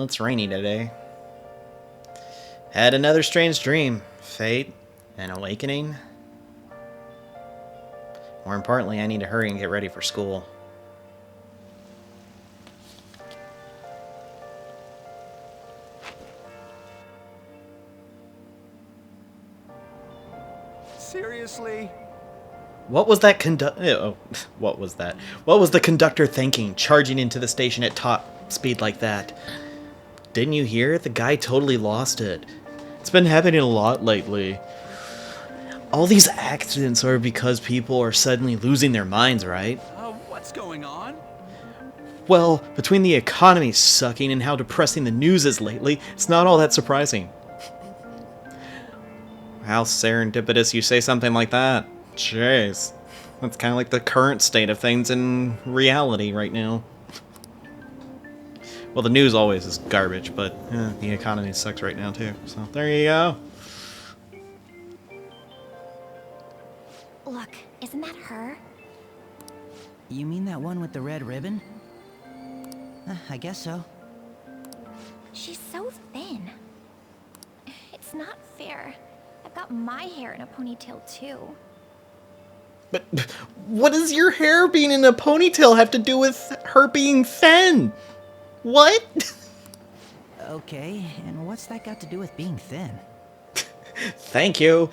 it's rainy today. Had another strange dream. Fate. An awakening. More importantly, I need to hurry and get ready for school. Seriously? What was that what was that? What was the conductor thinking, charging into the station at top speed like that? Didn't you hear it? The guy totally lost it. It's been happening a lot lately. All these accidents are because people are suddenly losing their minds, right? What's going on? Well, between the economy sucking and how depressing the news is lately, it's not all that surprising. How serendipitous you say something like that. Jeez. That's kind of like the current state of things in reality right now. Well, the news always is garbage, but the economy sucks right now too. So there you go. Look, isn't that her? You mean that one with the red ribbon? I guess so. She's so thin. It's not fair. I've got my hair in a ponytail too. But what does your hair being in a ponytail have to do with her being thin? What? Okay, and what's that got to do with being thin? Thank you.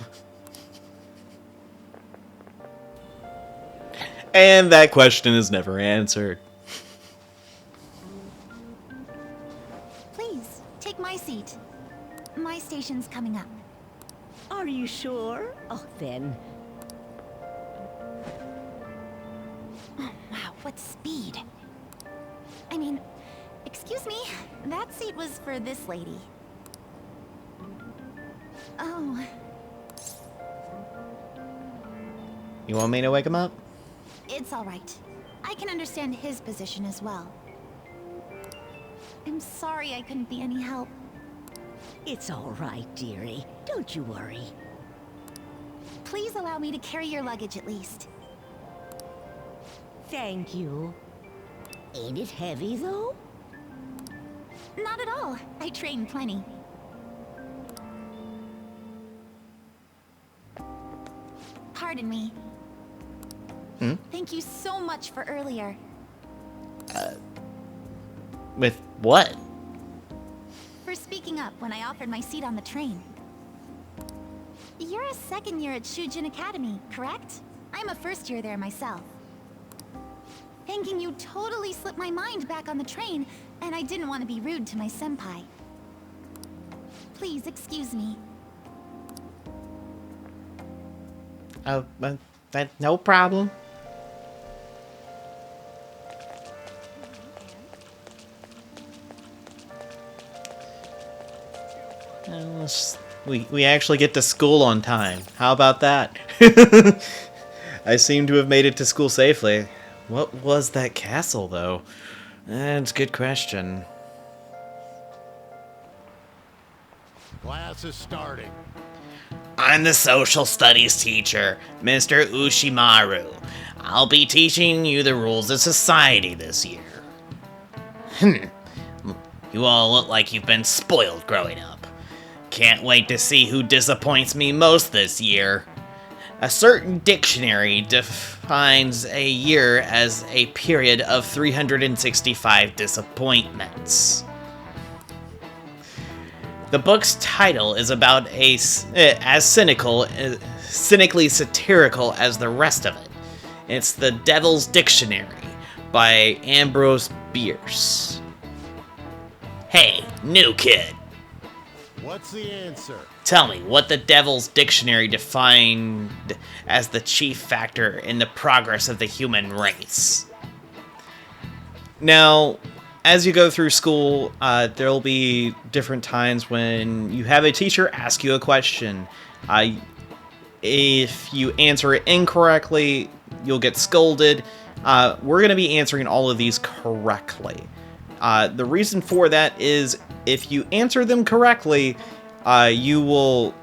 And that question is never answered. Please, take my seat. My station's coming up. Are you sure? Oh, then. Oh, wow, what speed. I mean, excuse me, that seat was for this lady. Oh. You want me to wake him up? It's all right. I can understand his position as well. I'm sorry I couldn't be any help. It's all right, dearie. Don't you worry. Please allow me to carry your luggage at least. Thank you. Ain't it heavy, though? Not at all. I train plenty. Pardon me. Thank you so much for earlier. With what? For speaking up when I offered my seat on the train. You're a second year at Shujin Academy, correct? I'm a first year there myself. Thanking you totally slipped my mind back on the train, and I didn't want to be rude to my senpai. Please excuse me. Oh, no problem. We actually get to school on time. How about that? I seem to have made it to school safely. What was that castle, though? That's a good question. Class is starting. I'm the social studies teacher, Mr. Ushimaru. I'll be teaching you the rules of society this year. You all look like you've been spoiled growing up. Can't wait to see who disappoints me most this year. A certain dictionary defines a year as a period of 365 disappointments. The book's title is about as cynically satirical as the rest of it. It's The Devil's Dictionary by Ambrose Bierce. Hey, new kid. What's the answer? Tell me what the Devil's Dictionary defined as the chief factor in the progress of the human race. Now, as you go through school, there'll be different times when you have a teacher ask you a question. If you answer it incorrectly, you'll get scolded. We're going to be answering all of these correctly. The reason for that is if you answer them correctly, you will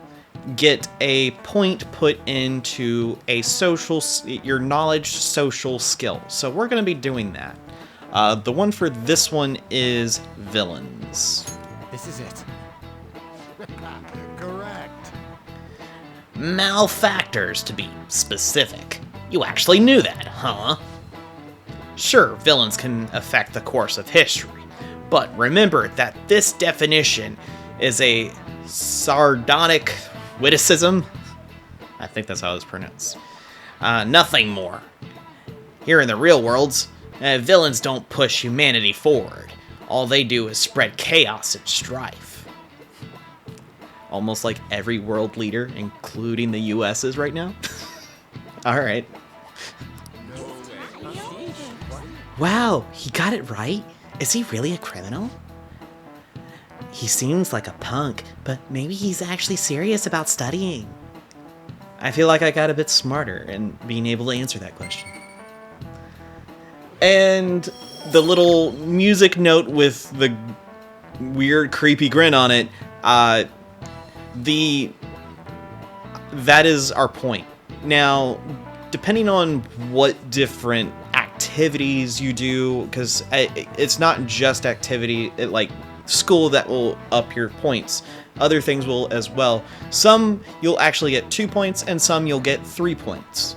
get a point put into your knowledge social skill. So we're going to be doing that. The one for this one is villain. is. This is it. Correct. Malefactors, to be specific. You actually knew that, huh? Sure, villains can affect the course of history, but remember that this definition is a sardonic witticism. I think that's how it's pronounced. Nothing more. Here in the real worlds, villains don't push humanity forward. All they do is spread chaos and strife. Almost like every world leader, including the US, is right now. Alright. Wow, he got it right? Is he really a criminal? He seems like a punk, but maybe he's actually serious about studying. I feel like I got a bit smarter in being able to answer that question. And the little music note with the weird, creepy grin on it, that is our point. Now, depending on what different activities you do, because it's not just activity, like school that will up your points. Other things will as well. Some you'll actually get 2 points, and some you'll get 3 points.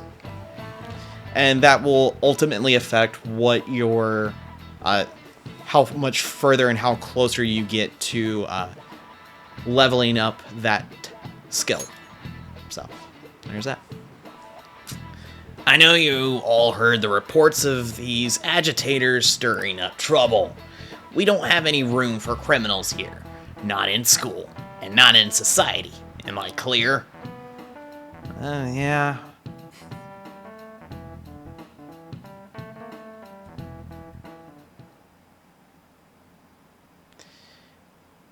And that will ultimately affect what your, how much further and how closer you get to leveling up that skill. So, there's that. I know you all heard the reports of these agitators stirring up trouble. We don't have any room for criminals here. Not in school, and not in society. Am I clear? Yeah.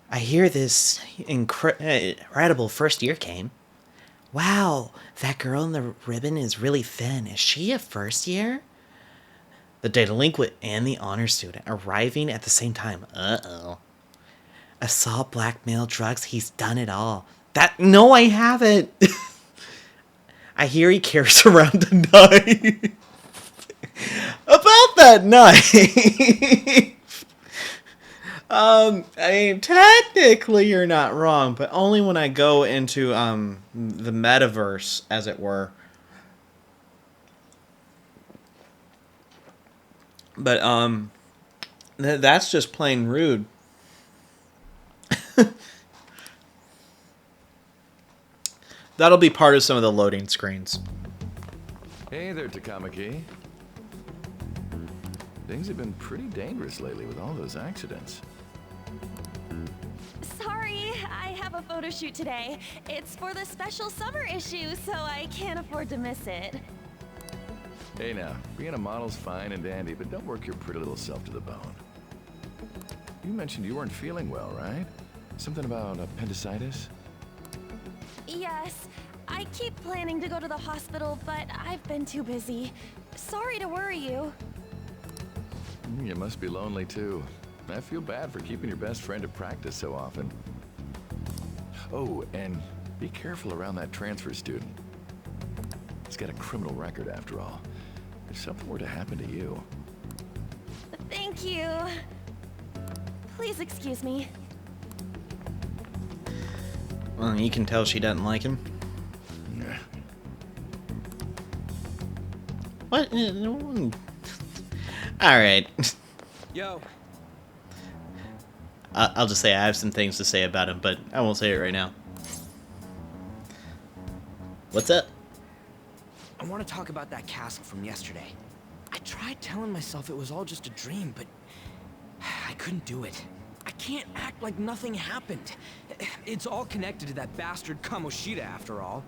I hear this incredible first year came. Wow, that girl in the ribbon is really thin. Is she a first year? The delinquent and the honor student arriving at the same time. Uh-oh. Assault, blackmail, drugs, he's done it all. No, I haven't. I hear he carries around a knife. About that knife. I mean, technically you're not wrong, but only when I go into the metaverse, as it were. But that's just plain rude. That'll be part of some of the loading screens. Hey there, Takamaki. Things have been pretty dangerous lately with all those accidents. Sorry, I have a photo shoot today. It's for the special summer issue, so I can't afford to miss it. Hey now, being a model's fine and dandy, but don't work your pretty little self to the bone. You mentioned you weren't feeling well, right? Something about appendicitis? Yes, I keep planning to go to the hospital, but I've been too busy. Sorry to worry you. You must be lonely too. I feel bad for keeping your best friend at practice so often. Oh, and be careful around that transfer student. He's got a criminal record after all. If something were to happen to you... Thank you. Please excuse me. Well, you can tell she doesn't like him. Nah. What? Alright. Yo. I'll just say I have some things to say about him, but I won't say it right now. What's up? I want to talk about that castle from yesterday. I tried telling myself it was all just a dream, but I couldn't do it. I can't act like nothing happened. It's all connected to that bastard Komoshida, after all.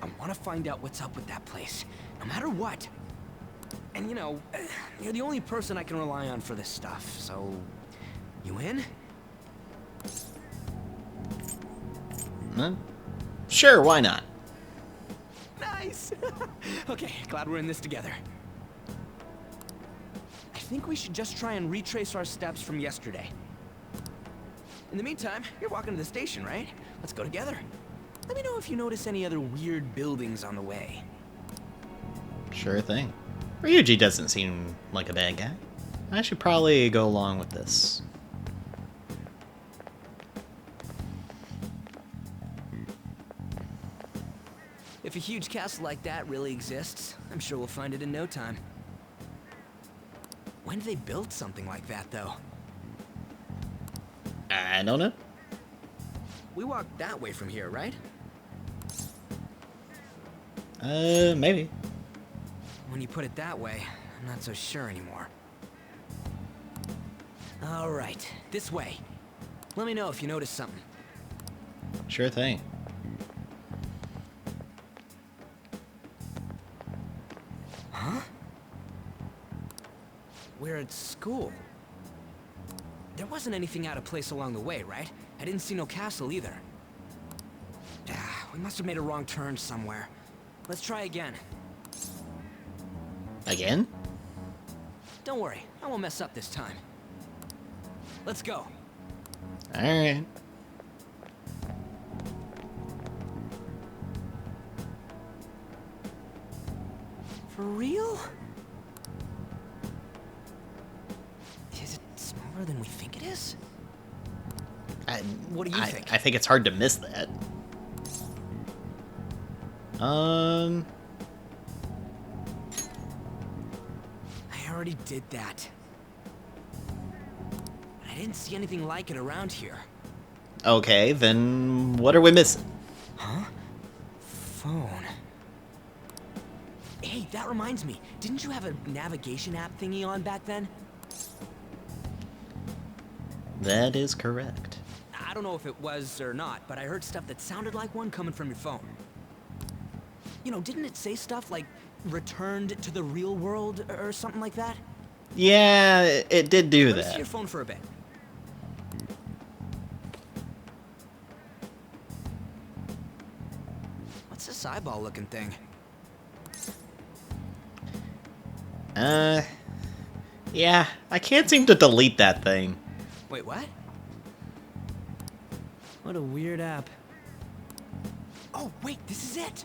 I want to find out what's up with that place, no matter what. And you know, you're the only person I can rely on for this stuff, so... You in? Sure, why not? Nice! Okay, glad we're in this together. I think we should just try and retrace our steps from yesterday. In the meantime, you're walking to the station, right? Let's go together. Let me know if you notice any other weird buildings on the way. Sure thing. Ryuji doesn't seem like a bad guy. I should probably go along with this. If a huge castle like that really exists, I'm sure we'll find it in no time. When did they build something like that, though? I don't know. We walked that way from here, right? Maybe. When you put it that way, I'm not so sure anymore. All right, this way. Let me know if you notice something. Sure thing. Huh? We're at school. There wasn't anything out of place along the way, right? I didn't see no castle either. We must have made a wrong turn somewhere. Let's try again. Again? Don't worry, I won't mess up this time. Let's go. Alright. For real? Is it smaller than we think it is? What do you think? I think it's hard to miss that. I already did that. I didn't see anything like it around here. Okay, then what are we missing? Huh? Phone. Hey, that reminds me. Didn't you have a navigation app thingy on back then? That is correct. I don't know if it was or not, but I heard stuff that sounded like one coming from your phone. You know, didn't it say stuff like returned to the real world or something like that? Yeah, it did do Let me see that. your phone for a bit. What's this eyeball-looking thing? Yeah, I can't seem to delete that thing. Wait, what? What a weird app. Oh, wait, this is it!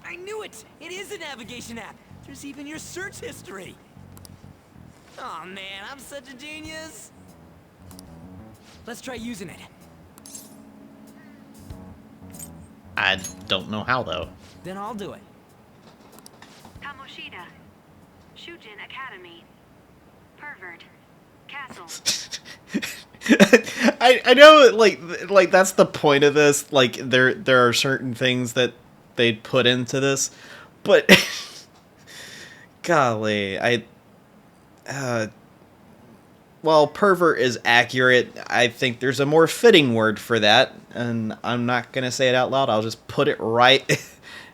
I knew it! It is a navigation app! There's even your search history! Oh man, I'm such a genius! Let's try using it. I don't know how, though. Then I'll do it. Komoshida. Shujin Academy. Pervert. Castle. I know, like that's the point of this. Like there are certain things that they'd put into this, but golly, well, pervert is accurate. I think there's a more fitting word for that, and I'm not gonna say it out loud. I'll just put it right.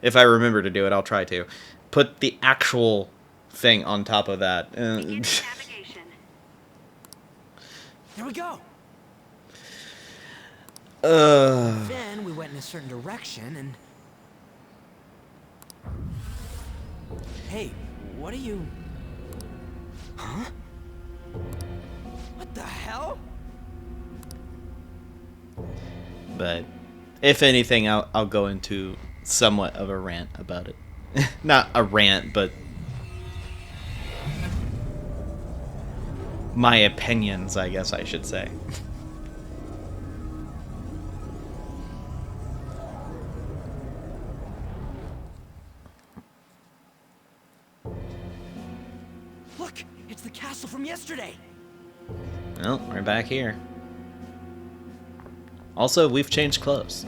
If I remember to do it, I'll try to put the actual thing on top of that. Begin navigation. There we go! Then we went in a certain direction and... Hey, what are you... Huh? What the hell? But if anything, I'll go into somewhat of a rant about it. Not a rant, but my opinions, I guess I should say. Look, it's the castle from yesterday. Well, we're back here. Also, we've changed clothes.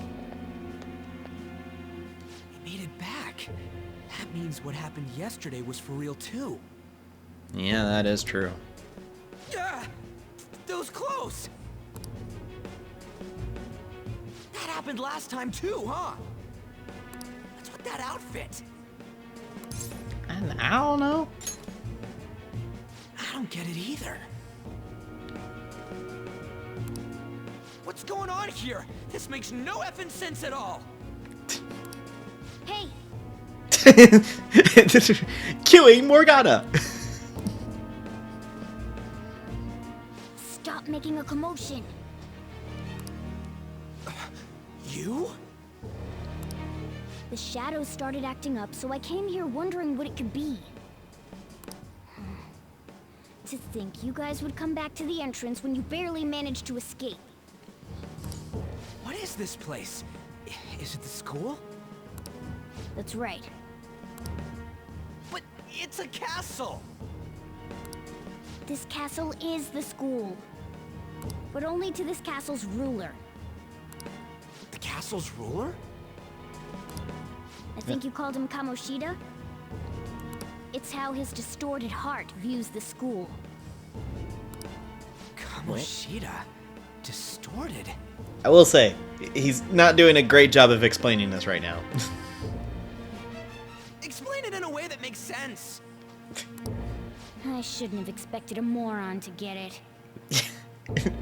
We made it back. That means what happened yesterday was for real too. Yeah, that is true. Yeah, those clothes. That happened last time too, huh? What's with that outfit? And I don't know. I don't get it either. What's going on here? This makes no effing sense at all. Hey, Queuing Morgana. stop making a commotion. You? The shadows started acting up, so I came here wondering what it could be. To think you guys would come back to the entrance when you barely managed to escape. What is this place? Is it the school? That's right. But it's a castle! This castle is the school. But only to this castle's ruler. The castle's ruler? I think you called him Komoshida? It's how his distorted heart views the school. Komoshida? Distorted? I will say, he's not doing a great job of explaining this right now. Explain it in a way that makes sense. I shouldn't have expected a moron to get it.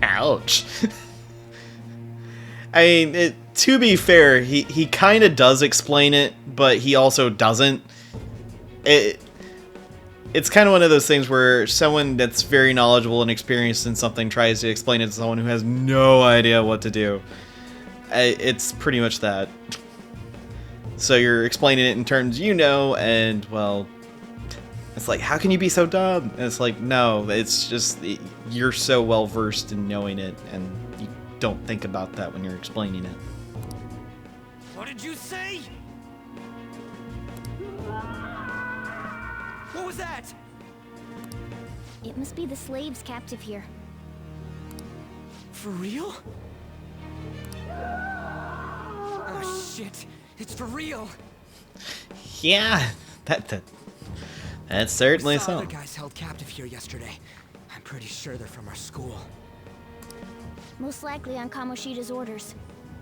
Ouch. I mean, to be fair, he kind of does explain it, but he also doesn't. It's kind of one of those things where someone that's very knowledgeable and experienced in something tries to explain it to someone who has no idea what to do. It's pretty much that. So you're explaining it in terms you know, and, well, it's like, how can you be so dumb? And it's like, no, it's just, you're so well versed in knowing it, and you don't think about that when you're explaining it. What did you say? What was that? It must be the slaves captive here. For real? Oh shit, it's for real. Yeah, that's certainly I saw so. other guys held captive here yesterday. I'm pretty sure they're from our school. Most likely on Kamoshida's orders.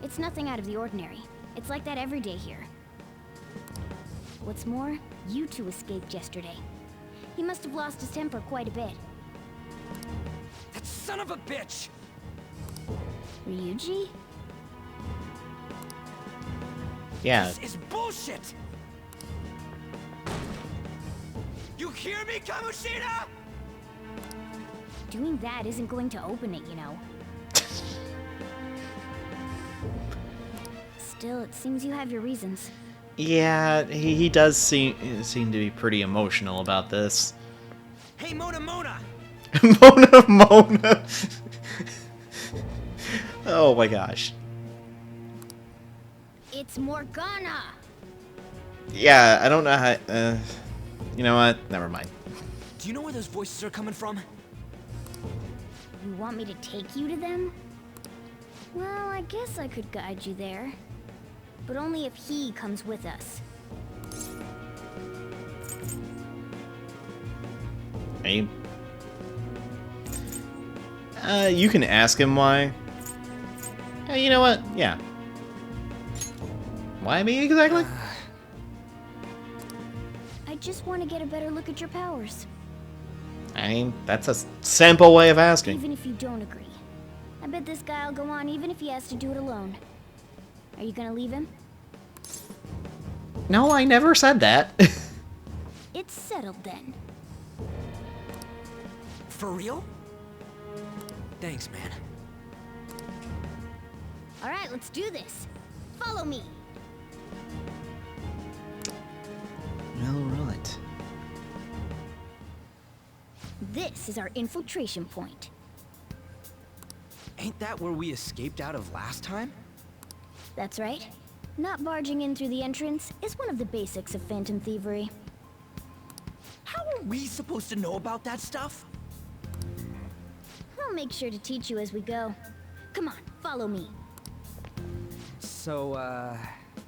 It's nothing out of the ordinary. It's like that every day here. What's more, you two escaped yesterday. He must have lost his temper quite a bit. That son of a bitch! Ryuji? Yeah. This is bullshit! You hear me, Komoshida? Doing that isn't going to open it, you know. Still, it seems you have your reasons. Yeah, he does seem to be pretty emotional about this. Hey, Mona! Mona! Oh my gosh. It's Morgana! Yeah, I don't know how... you know what? Never mind. Do you know where those voices are coming from? You want me to take you to them? Well, I guess I could guide you there. But only if he comes with us. Hey. You can ask him why. You know what? Yeah. Why me exactly? I just want to get a better look at your powers. I mean, that's a simple way of asking. Even if you don't agree. I bet this guy'll go on even if he has to do it alone. Are you gonna leave him? No, I never said that. It's settled then. For real? Thanks, man. Alright, let's do this. Follow me. Alright. This is our infiltration point. Ain't that where we escaped out of last time? That's right. Not barging in through the entrance is one of the basics of phantom thievery. How are we supposed to know about that stuff? I'll make sure to teach you as we go. Come on, follow me. So,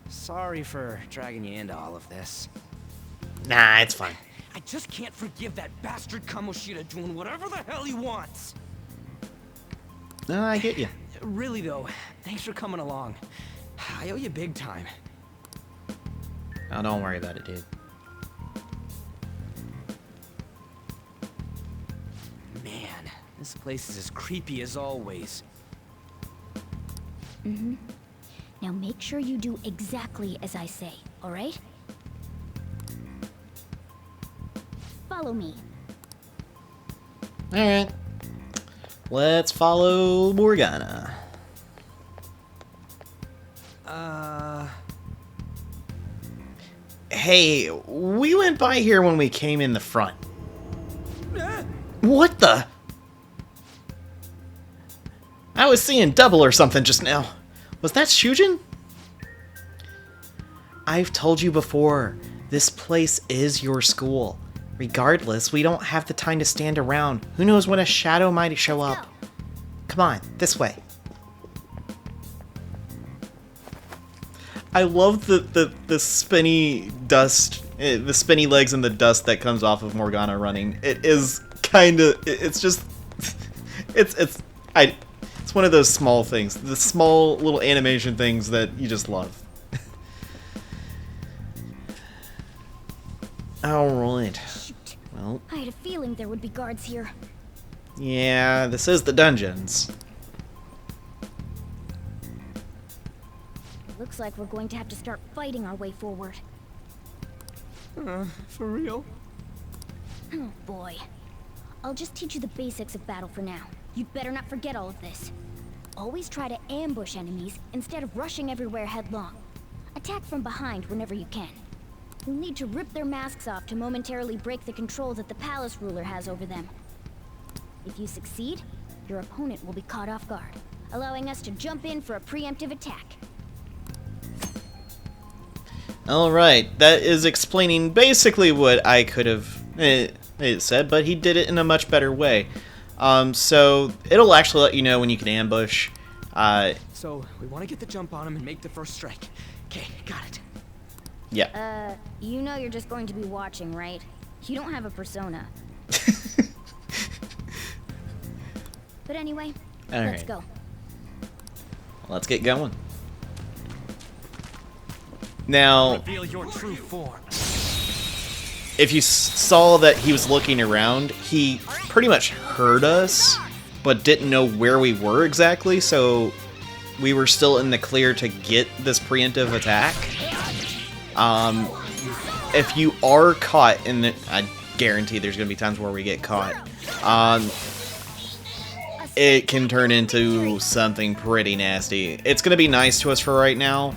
sorry for dragging you into all of this. Nah, it's fine. I just can't forgive that bastard Komoshida doing whatever the hell he wants. No, I get you. Really though, thanks for coming along. I owe you big time. Oh, don't worry about it, dude. Man, this place is as creepy as always. Mm-hmm. Now make sure you do exactly as I say, alright? Follow me. Alright. Let's follow Morgana. Hey, we went by here when we came in the front. What the? I was seeing double or something just now. Was that Shujin? I've told you before, this place is your school. Regardless, we don't have the time to stand around. Who knows when a shadow might show up? Come on, this way. I love the spinny dust, the spinny legs and the dust that comes off of Morgana running. It is kind of, it's just, it's one of those small things, the small little animation things that you just love. Alright. Well, I had a feeling there would be guards here. yeah, this is the dungeons. Looks like we're going to have to start fighting our way forward. For real? Oh boy. I'll just teach you the basics of battle for now. You'd better not forget all of this. Always try to ambush enemies instead of rushing everywhere headlong. Attack from behind whenever you can. You'll need to rip their masks off to momentarily break the control that the palace ruler has over them. If you succeed, your opponent will be caught off guard, allowing us to jump in for a preemptive attack. Alright, that is explaining basically what I could have said, but he did it in a much better way. So, it'll actually let you know when you can ambush. So, we want to get the jump on him and make the first strike. Okay, got it. Yeah. You know you're just going to be watching, right? You don't have a persona. But anyway, let's go. Let's get going. Now, Reveal your true form. if you saw that he was looking around, he pretty much heard us, but didn't know where we were exactly, so we were still in the clear to get this preemptive attack. If you are caught in the... I guarantee there's going to be times where we get caught. It can turn into something pretty nasty. It's going to be nice to us for right now,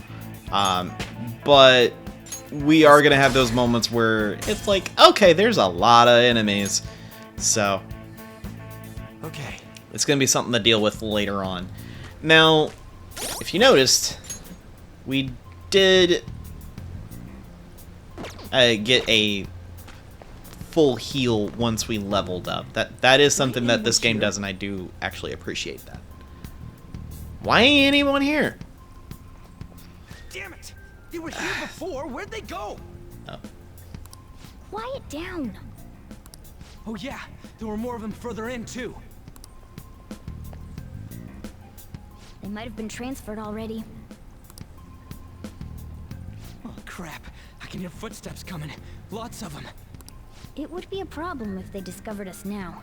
but we are going to have those moments where it's like, okay, there's a lot of enemies, so Okay. it's going to be something to deal with later on. Now, if you noticed, we did get a full heal once we leveled up. That is something that this game does, and I do actually appreciate that. Why ain't anyone here? Damn it! They were here before. Where'd they go? Oh. Quiet down. Oh yeah, there were more of them further in too. They might have been transferred already. Oh crap! I can hear footsteps coming. Lots of them. It would be a problem if they discovered us now.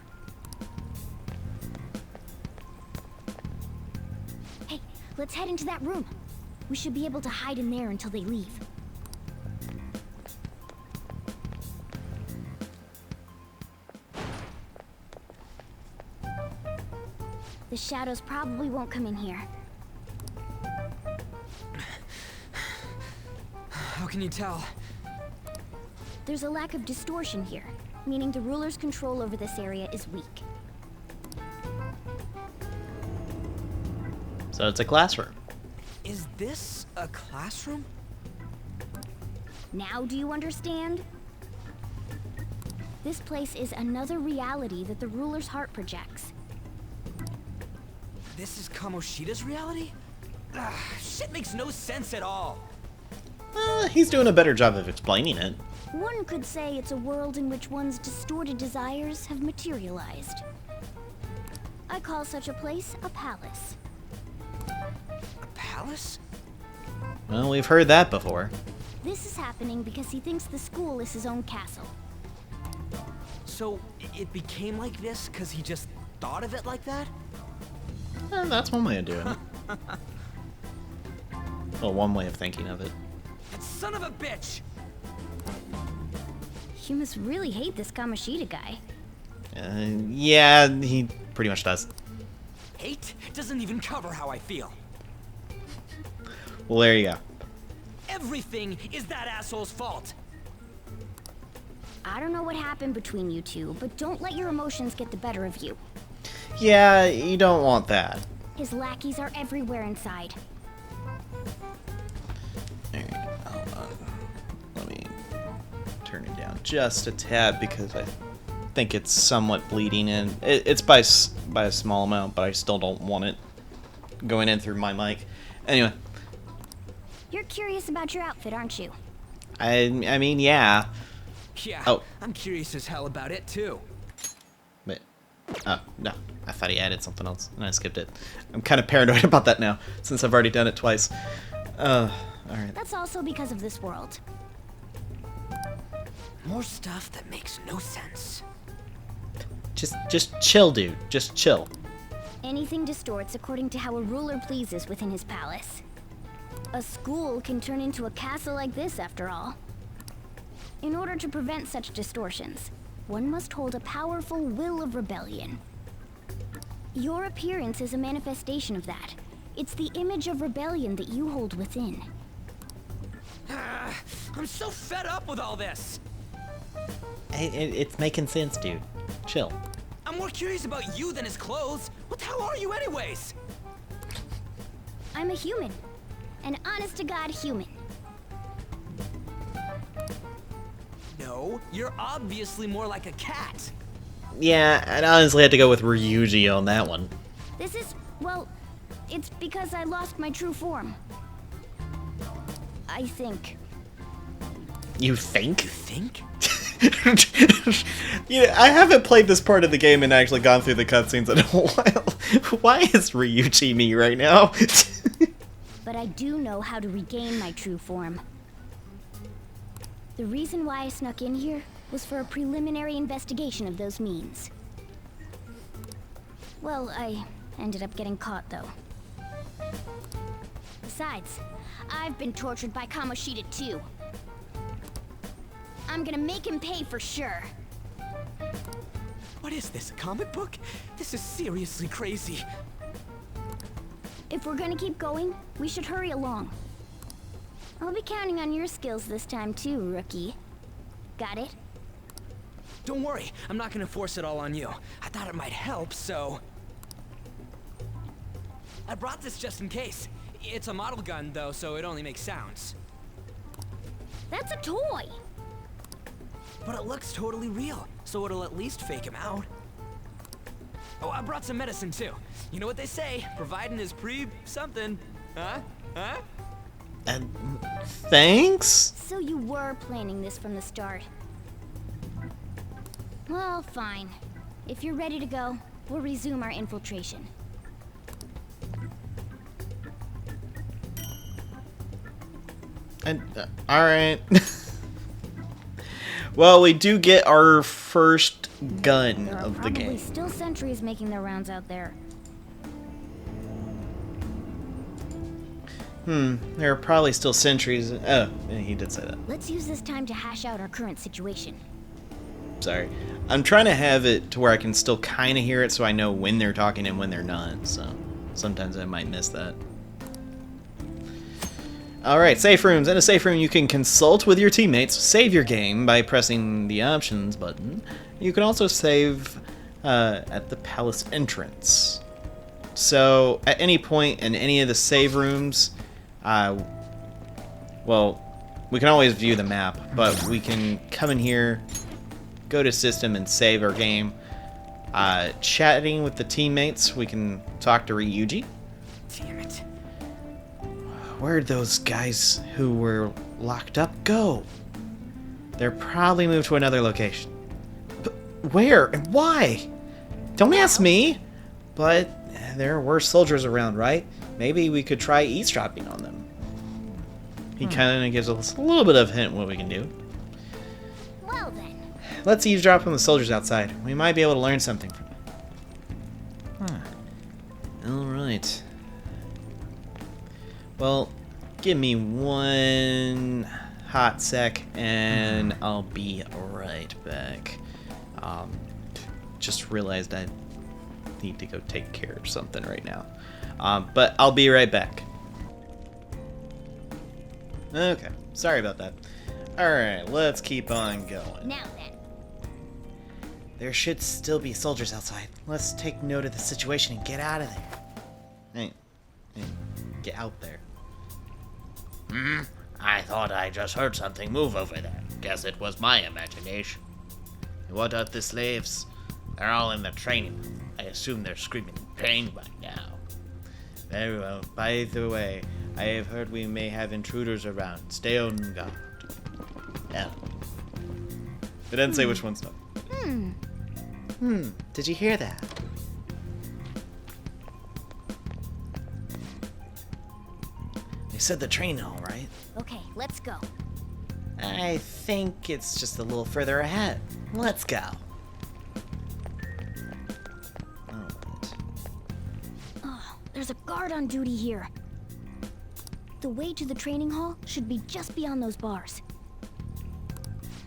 Hey, let's head into that room. We should be able to hide in there until they leave. The shadows probably won't come in here. How can you tell? There's a lack of distortion here, meaning the ruler's control over this area is weak. So it's a classroom. Is this a classroom? Now do you understand? This place is another reality that the ruler's heart projects. This is Komoshida's reality? Shit makes no sense at all. He's doing a better job of explaining it. One could say it's a world in which one's distorted desires have materialized. I call such a place a palace. A palace? Well, we've heard that before. This is happening because he thinks the school is his own castle. So, it became like this because he just thought of it like that? That's one way of doing it. Well, one way of thinking of it. That son of a bitch! You must really hate this Komoshida guy. Yeah, he pretty much does. Hate doesn't even cover how I feel. Well, there you go. Everything is that asshole's fault. I don't know what happened between you two, but don't let your emotions get the better of you. Yeah, you don't want that. His lackeys are everywhere inside. Alright, hold on. Let me turn it down just a tad because I think it's somewhat bleeding in. It's by a small amount, but I still don't want it going in through my mic. Anyway. You're curious about your outfit, aren't you? I mean, yeah. Yeah, Oh. I'm curious as hell about it too. But, oh, no. I thought he added something else, and I skipped it. I'm kind of paranoid about that now, since I've already done it twice. Alright. That's also because of this world. More stuff that makes no sense. Just chill, dude. Just chill. Anything distorts according to how a ruler pleases within his palace. A school can turn into a castle like this, after all. In order to prevent such distortions, one must hold a powerful will of rebellion. Your appearance is a manifestation of that. It's the image of rebellion that you hold within. I'm so fed up with all this. It's making sense, dude. Chill. I'm more curious about you than his clothes. What the hell are you anyways? I'm a human. An honest-to-God human. No, you're obviously more like a cat. Yeah, I'd honestly had to go with Ryuji on that one. This is, well, it's because I lost my true form. I think. You think? You think? Yeah, I haven't played this part of the game and actually gone through the cutscenes in a while. Why is Ryuji me right now? But I do know how to regain my true form. The reason why I snuck in here was for a preliminary investigation of those means. Well, I ended up getting caught, though. Besides, I've been tortured by Komoshida, too. I'm gonna make him pay for sure. What is this, a comic book? This is seriously crazy. If we're gonna keep going, we should hurry along. I'll be counting on your skills this time too, rookie. Got it? Don't worry, I'm not gonna force it all on you. I thought it might help, so... I brought this just in case. It's a model gun, though, so it only makes sounds. That's a toy! But it looks totally real, so it'll at least fake him out. Oh, I brought some medicine, too. You know what they say, providing is something. Huh? Huh? Thanks? So you were planning this from the start. Well, fine. If you're ready to go, we'll resume our infiltration. Alright. Well, we do get our first gun of the game. There are probably still sentries making their rounds out there. There are probably still sentries. Oh, yeah, he did say that. Let's use this time to hash out our current situation. Sorry. I'm trying to have it to where I can still kind of hear it so I know when they're talking and when they're not, so sometimes I might miss that. Alright, safe rooms. In a safe room, you can consult with your teammates, save your game by pressing the options button. You can also save at the palace entrance. So, at any point in any of the save rooms, well, we can always view the map, but we can come in here, go to system, and save our game. Chatting with the teammates, we can talk to Ryuji. Damn it. Where'd those guys who were locked up go? They're probably moved to another location. But where and why? Don't ask me. But there were soldiers around, right? Maybe we could try eavesdropping on them. He kind of gives us a little bit of a hint what we can do. Well then. Let's eavesdrop on the soldiers outside. We might be able to learn something from them. Alright. Well, give me one hot sec and I'll be right back. Just realized I need to go take care of something right now. But I'll be right back. Okay, sorry about that. Alright, let's keep on going. Now then. There should still be soldiers outside. Let's take note of the situation and get out of there. Hey, get out there. I thought I just heard something move over there. Guess it was my imagination. What of the slaves? They're all in the training room. I assume they're screaming in pain by now. Very well. By the way, I have heard we may have intruders around. Stay on guard. Yeah. It didn't say which one's not. Did you hear that? They said the train hall, right? Okay, let's go. I think it's just a little further ahead. Let's go. Alright. Oh, there's a guard on duty here. The way to the training hall should be just beyond those bars.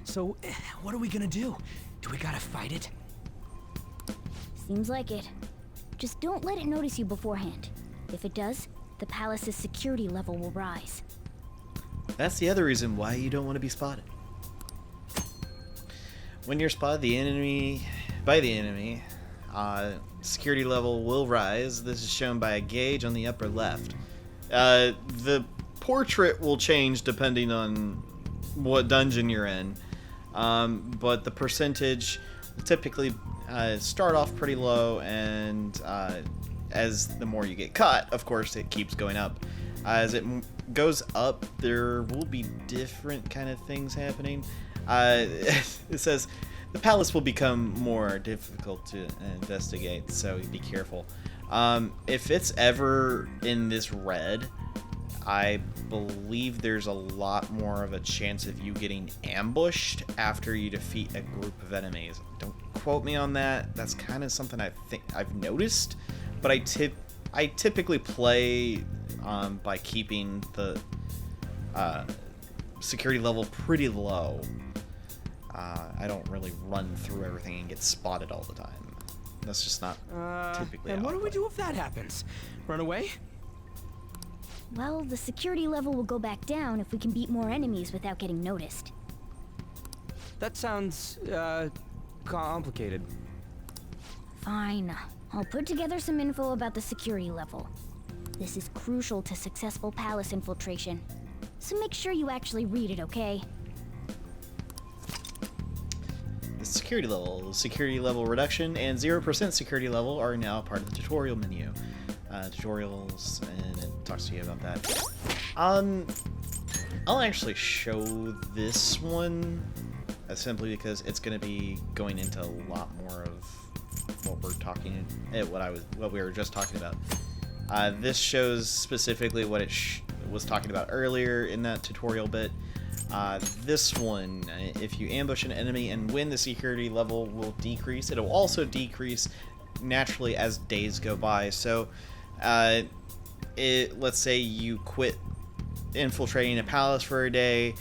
So, what are we gonna do? Do we gotta fight it? Seems like it. Just don't let it notice you beforehand. If it does, the palace's security level will rise. That's the other reason why you don't want to be spotted. When you're spotted by the enemy, security level will rise. This is shown by a gauge on the upper left. The portrait will change depending on what dungeon you're in, but the percentage will typically start off pretty low, and as the more you get caught, of course, it keeps going up. As it goes up, there will be different kind of things happening. It says the palace will become more difficult to investigate, so be careful. If it's ever in this red, I believe there's a lot more of a chance of you getting ambushed after you defeat a group of enemies. Don't quote me on that. That's kind of something I think I've noticed, but I typically play by keeping the security level pretty low. I don't really run through everything and get spotted all the time. That's just not typically. And what do we do if that happens? Run away? Well, the security level will go back down if we can beat more enemies without getting noticed. That sounds, complicated. Fine. I'll put together some info about the security level. This is crucial to successful palace infiltration. So make sure you actually read it, okay? The security level reduction, and 0% security level are now part of the tutorial menu. Tutorials, and it talks to you about that. I'll actually show this one simply because it's going to be going into a lot more of what we were just talking about. This shows specifically what it was talking about earlier in that tutorial bit. This one, if you ambush an enemy and win, the security level will decrease. It'll also decrease naturally as days go by. So, let's say you quit infiltrating a palace for a day,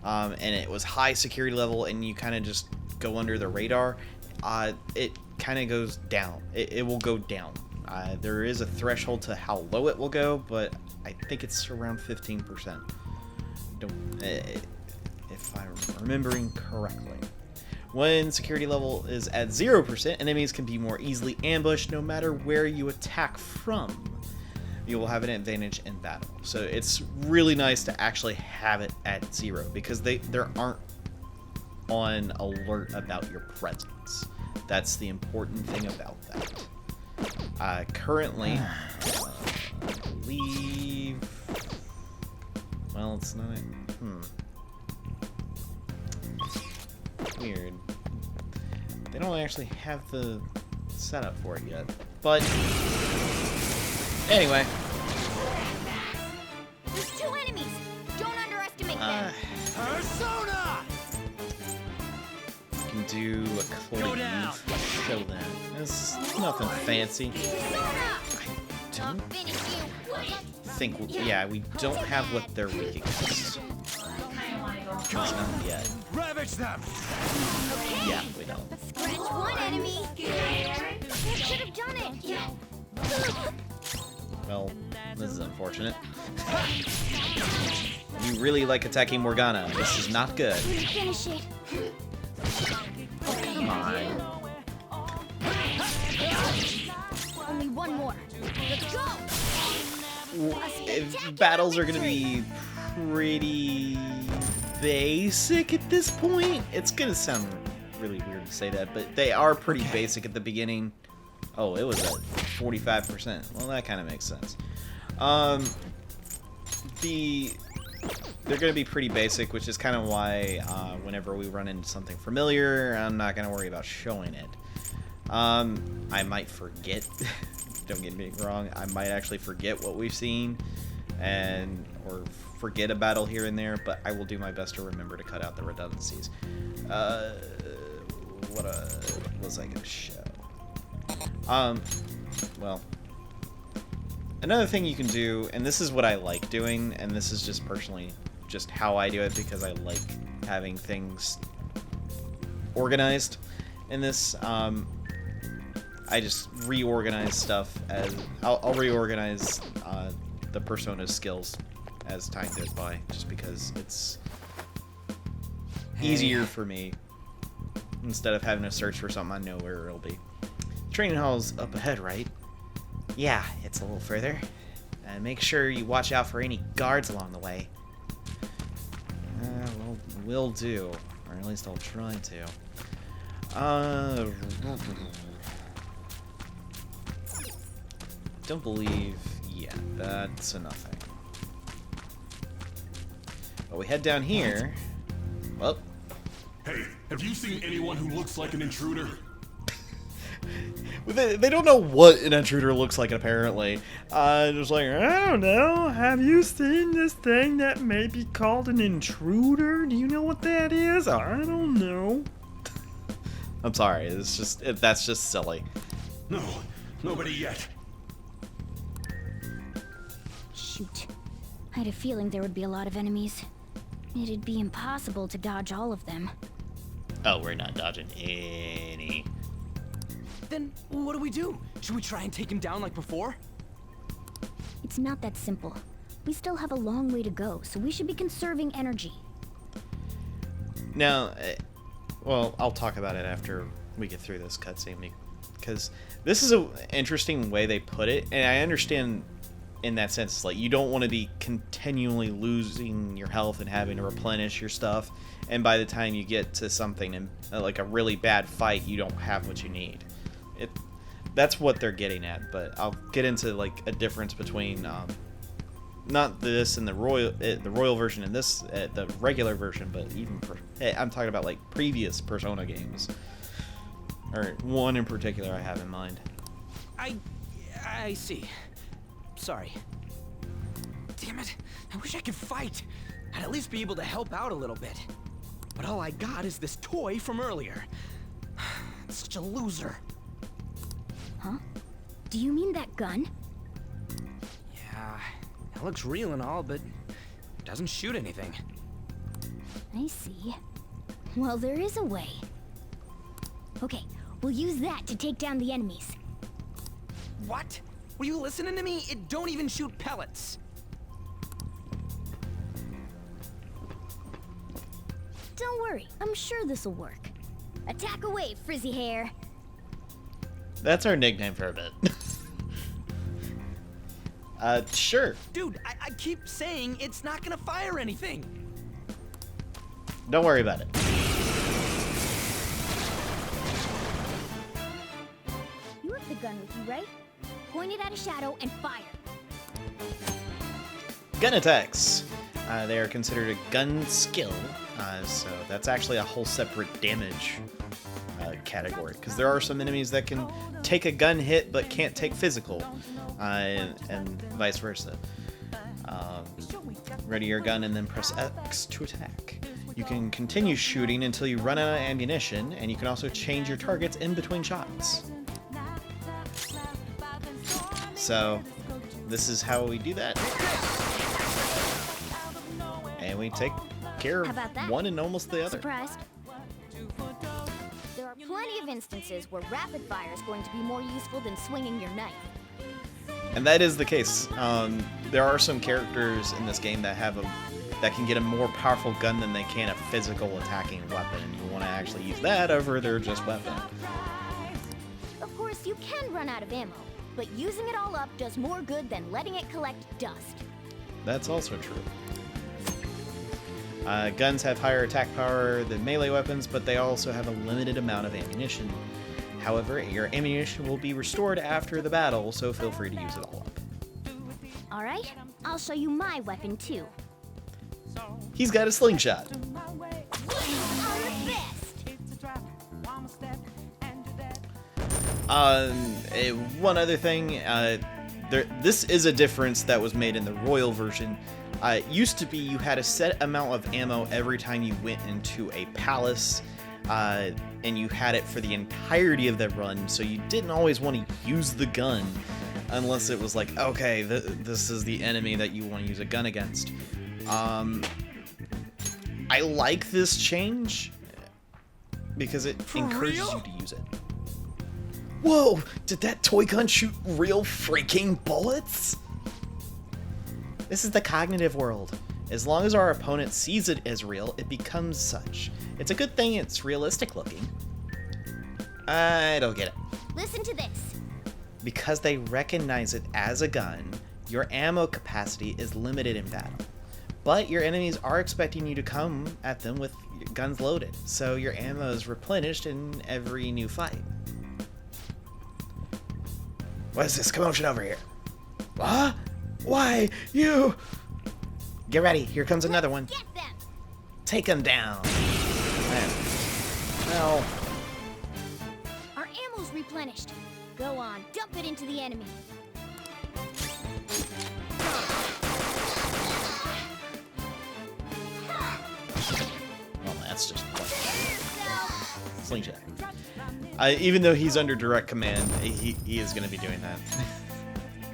and it was high security level, and you kind of just go under the radar. It kind of goes down. It will go down. There is a threshold to how low it will go, but I think it's around 15%. If I'm remembering correctly. When security level is at 0%, enemies can be more easily ambushed no matter where you attack from. You will have an advantage in battle. So it's really nice to actually have it at 0 because they aren't on alert about your presence. That's the important thing about that. Currently, I believe... Well, it's not... Weird. They don't actually have the setup for it yet. But... Anyway. There's 2 enemies! Don't underestimate them! Persona! You can do a cleave. Show them. It's nothing fancy. I don't think... Yeah, we don't have what they're weak against. Not yet. Ravage them! Okay. Yeah, we don't. Scratch one enemy! That should have done it! Well, this is unfortunate. You really like attacking Morgana. This is not good. Finish it. Come on. Only one more. Let's go. Battles are gonna be pretty basic at this point. It's gonna sound really weird to say that, but they are pretty basic at the beginning. Oh, it was at 45%. Well, that kind of makes sense. They're gonna be pretty basic, which is kind of why whenever we run into something familiar, I'm not gonna worry about showing it. I might forget. Don't get me wrong. I might actually forget what we've seen, or forget a battle here and there. But I will do my best to remember to cut out the redundancies. What was I gonna show? Well, another thing you can do, and this is what I like doing, and this is just personally just how I do it because I like having things organized in this. I just reorganize stuff as I'll reorganize the persona's skills as time goes by, just because it's easier for me instead of having to search for something I know where it'll be. Training hall's up ahead, right? Yeah, it's a little further. And make sure you watch out for any guards along the way. Well, will do, or at least I'll try to. Don't believe. Yeah, that's a nothing. But we head down here. Well. Hey, have you seen anyone who looks like an intruder? They don't know what an intruder looks like, apparently. Just like, I don't know. Have you seen this thing that may be called an intruder? Do you know what that is? I don't know. I'm sorry. That's just silly. No, nobody yet. Shoot. I had a feeling there would be a lot of enemies. It'd be impossible to dodge all of them. Oh, we're not dodging any. Then what do we do? Should we try and take him down like before? It's not that simple. We still have a long way to go, so we should be conserving energy. Now, well, I'll talk about it after we get through this cutscene, because this is an interesting way they put it, and I understand in that sense, like, you don't want to be continually losing your health and having to replenish your stuff, and by the time you get to something in, like a really bad fight, you don't have what you need. That's what they're getting at, but I'll get into like a difference between not this and the royal version and this the regular version, but even I'm talking about like previous Persona games, or one in particular I have in mind. I see. Sorry. Damn it! I wish I could fight. I'd at least be able to help out a little bit. But all I got is this toy from earlier. I'm such a loser. Huh? Do you mean that gun? Yeah, it looks real and all, but it doesn't shoot anything. I see. Well, there is a way. Okay, we'll use that to take down the enemies. What? Were you listening to me? It don't even shoot pellets. Don't worry, I'm sure this'll work. Attack away, frizzy hair. That's our nickname for a bit. Sure. Dude, I keep saying it's not gonna fire anything. Don't worry about it. You have the gun with you, right? Point it at a shadow and fire. Gun attacks. They are considered a gun skill, so that's actually a whole separate damage category, because there are some enemies that can take a gun hit but can't take physical, and vice versa. Ready your gun and then press X to attack. You can continue shooting until you run out of ammunition, and you can also change your targets in between shots. So this is how we do that. And we take care of one and almost the other. Surprised? There are plenty of instances where rapid fire is going to be more useful than swinging your knife. And that is the case. There are some characters in this game that can get a more powerful gun than they can a physical attacking weapon, and you want to actually use that over their just weapon. Of course, you can run out of ammo, but using it all up does more good than letting it collect dust. That's also true. Guns have higher attack power than melee weapons, but they also have a limited amount of ammunition. However, your ammunition will be restored after the battle, so feel free to use it all up. Alright, I'll show you my weapon too. He's got a slingshot. One other thing, this is a difference that was made in the Royal version. It used to be you had a set amount of ammo every time you went into a palace, and you had it for the entirety of the run, so you didn't always want to use the gun unless it was like, okay, this is the enemy that you want to use a gun against. I like this change because it encourages you to use it. Whoa! Did that toy gun shoot real freaking bullets? This is the cognitive world. As long as our opponent sees it as real, it becomes such. It's a good thing it's realistic looking. I don't get it. Listen to this. Because they recognize it as a gun, your ammo capacity is limited in battle. But your enemies are expecting you to come at them with guns loaded, so your ammo is replenished in every new fight. What is this commotion over here? What? Why? You? Get ready, here comes another one. Get them. Take him down. Well, Our ammo's replenished. Go on, dump it into the enemy. well, that's just slingshot. Even though he's under direct command, he is going to be doing that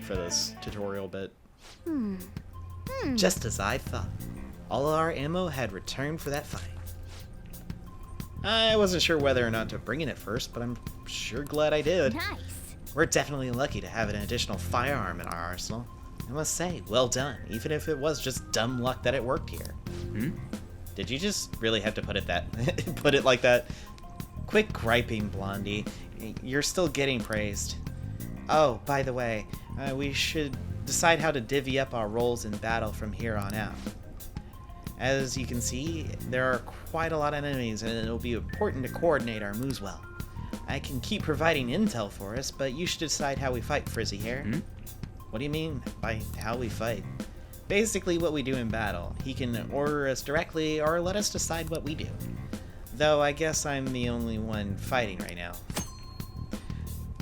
for this tutorial bit. Just as I thought. All our ammo had returned for that fight. I wasn't sure whether or not to bring it at first, but I'm sure glad I did. Nice. We're definitely lucky to have an additional firearm in our arsenal. I must say, well done, even if it was just dumb luck that it worked here. Did you just really have to put it like that? Quit griping, Blondie. You're still getting praised. Oh, by the way, we should decide how to divvy up our roles in battle from here on out. As you can see, there are quite a lot of enemies, and it'll be important to coordinate our moves well. I can keep providing intel for us, but you should decide how we fight, Frizzy Hair. What do you mean by how we fight? Basically what we do in battle. He can order us directly or let us decide what we do. Though I guess I'm the only one fighting right now.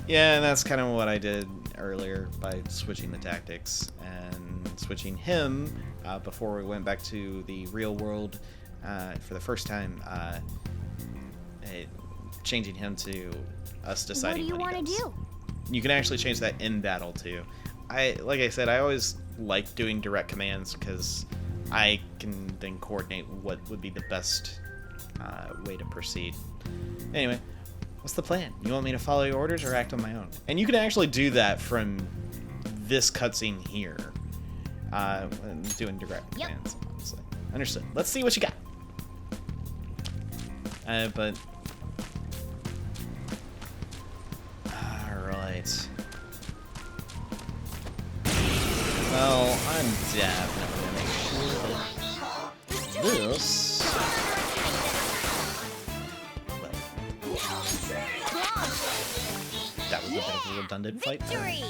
Yeah, and that's kind of what I did earlier by switching the tactics and switching him before we went back to the real world for the first time. Changing him to us deciding what What he do you does. want to do? You can actually change that in battle too. Like I said, I always like doing direct commands because I can then coordinate what would be the best way to proceed. Anyway, what's the plan? You want me to follow your orders or act on my own? And you can actually do that from this cutscene here. Doing direct commands, honestly. Understood. Let's see what you got. But alright. Well, I'm definitely gonna make sure that this. Well, that was a bit of a redundant fight. Victory!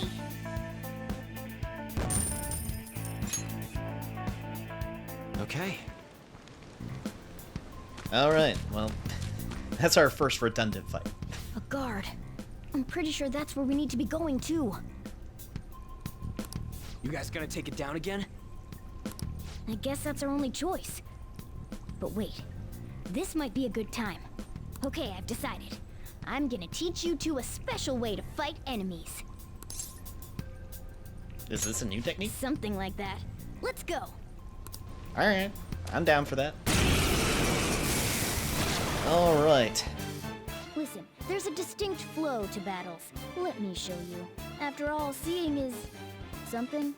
Okay. Alright, well, that's our first redundant fight. A guard. I'm pretty sure that's where we need to be going too. You guys gonna take it down again? I guess that's our only choice. But wait, this might be a good time. Okay, I've decided. I'm gonna teach you two a special way to fight enemies. Is this a new technique? Something like that. Let's go. Alright, I'm down for that. Alright. Listen, there's a distinct flow to battles. Let me show you. After all, seeing is Something?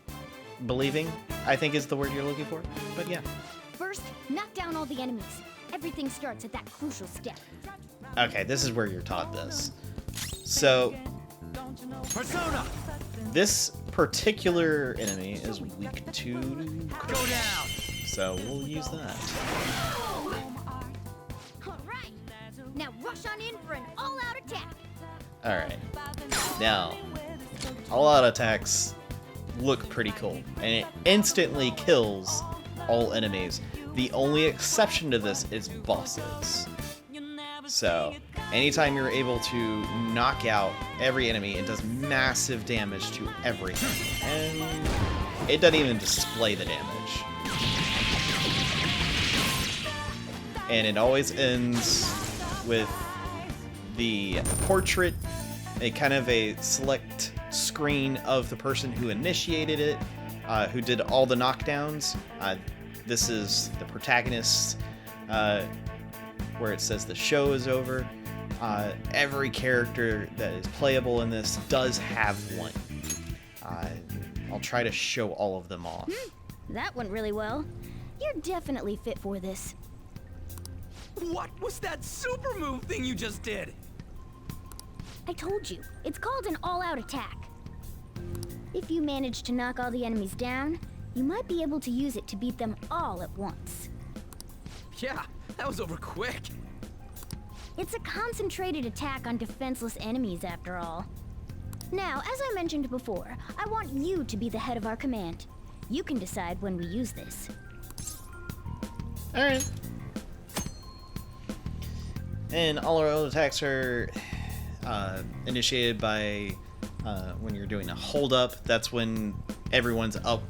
Believing, I think, is the word you're looking for. But yeah. First, knock down all the enemies. Everything starts at that crucial step. Okay, this is where you're taught this. So, Persona! this particular enemy is weak to Go down! so we'll use that. Alright! Now rush on in for an all-out attack! Alright. Now, all-out attacks look pretty cool, and it instantly kills all enemies. The only exception to this is bosses. So, anytime you're able to knock out every enemy, it does massive damage to everything. And it doesn't even display the damage. And it always ends with the portrait, a kind of a select screen of the person who initiated it, who did all the knockdowns. This is the protagonist, where it says the show is over. Every character that is playable in this does have one. I'll try to show all of them off. That went really well. You're definitely fit for this. What was that super move thing you just did? I told you, it's called an all-out attack. If you manage to knock all the enemies down, you might be able to use it to beat them all at once. Yeah, that was over quick. It's a concentrated attack on defenseless enemies, after all. Now, as I mentioned before, I want you to be the head of our command. You can decide when we use this. Alright. And all our own attacks are initiated by when you're doing a hold up. That's when everyone's up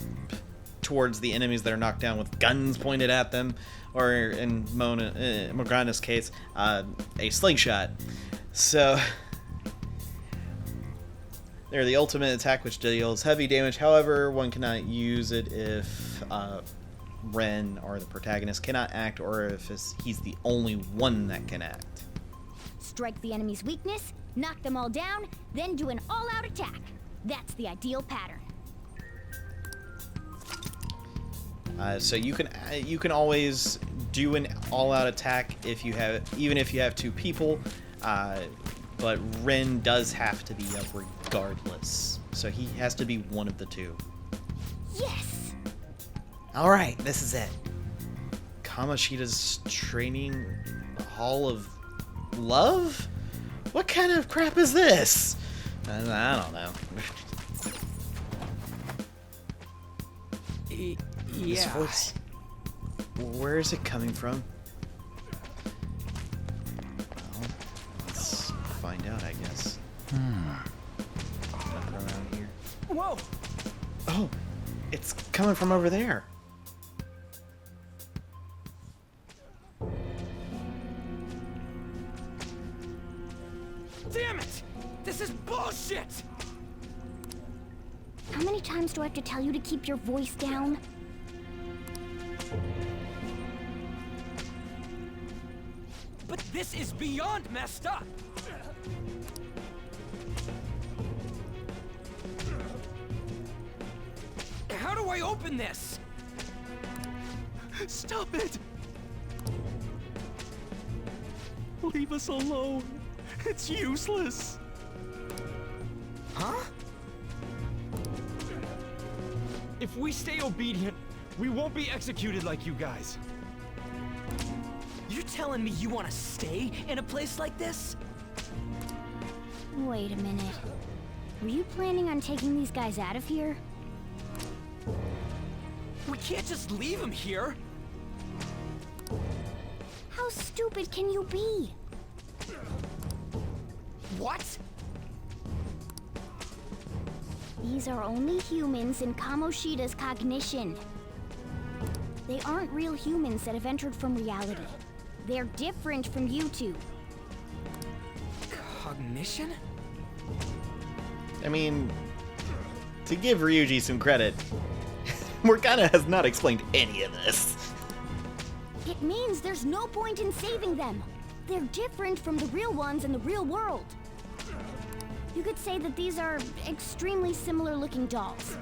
towards the enemies that are knocked down with guns pointed at them, or in Morgana's case, a slingshot. So they're the ultimate attack, which deals heavy damage. However, one cannot use it if Ren, or the protagonist, cannot act, or if he's the only one that can act. Strike the enemy's weakness, knock them all down, then do an all-out attack. That's the ideal pattern. So you can always do an all-out attack if you have, even if you have two people, but Ren does have to be up regardless. So he has to be one of the two. Yes! Alright, this is it. Komoshida's training hall of love? What kind of crap is this? I don't know. This voice, where is it coming from? Well, let's find out, I guess. Nothing around here. Whoa! Oh, it's coming from over there. Damn it! This is bullshit! How many times do I have to tell you to keep your voice down? But this is beyond messed up! How do I open this? Stop it! Leave us alone. It's useless. Huh? If we stay obedient, we won't be executed like you guys. You telling me you want to stay in a place like this? Wait a minute. Were you planning on taking these guys out of here? We can't just leave them here. How stupid can you be? What? These are only humans in Komoshida's cognition. They aren't real humans that have entered from reality. They're different from you two. Cognition? I mean, to give Ryuji some credit, Morgana has not explained any of this. It means there's no point in saving them. They're different from the real ones in the real world. You could say that these are extremely similar looking dolls.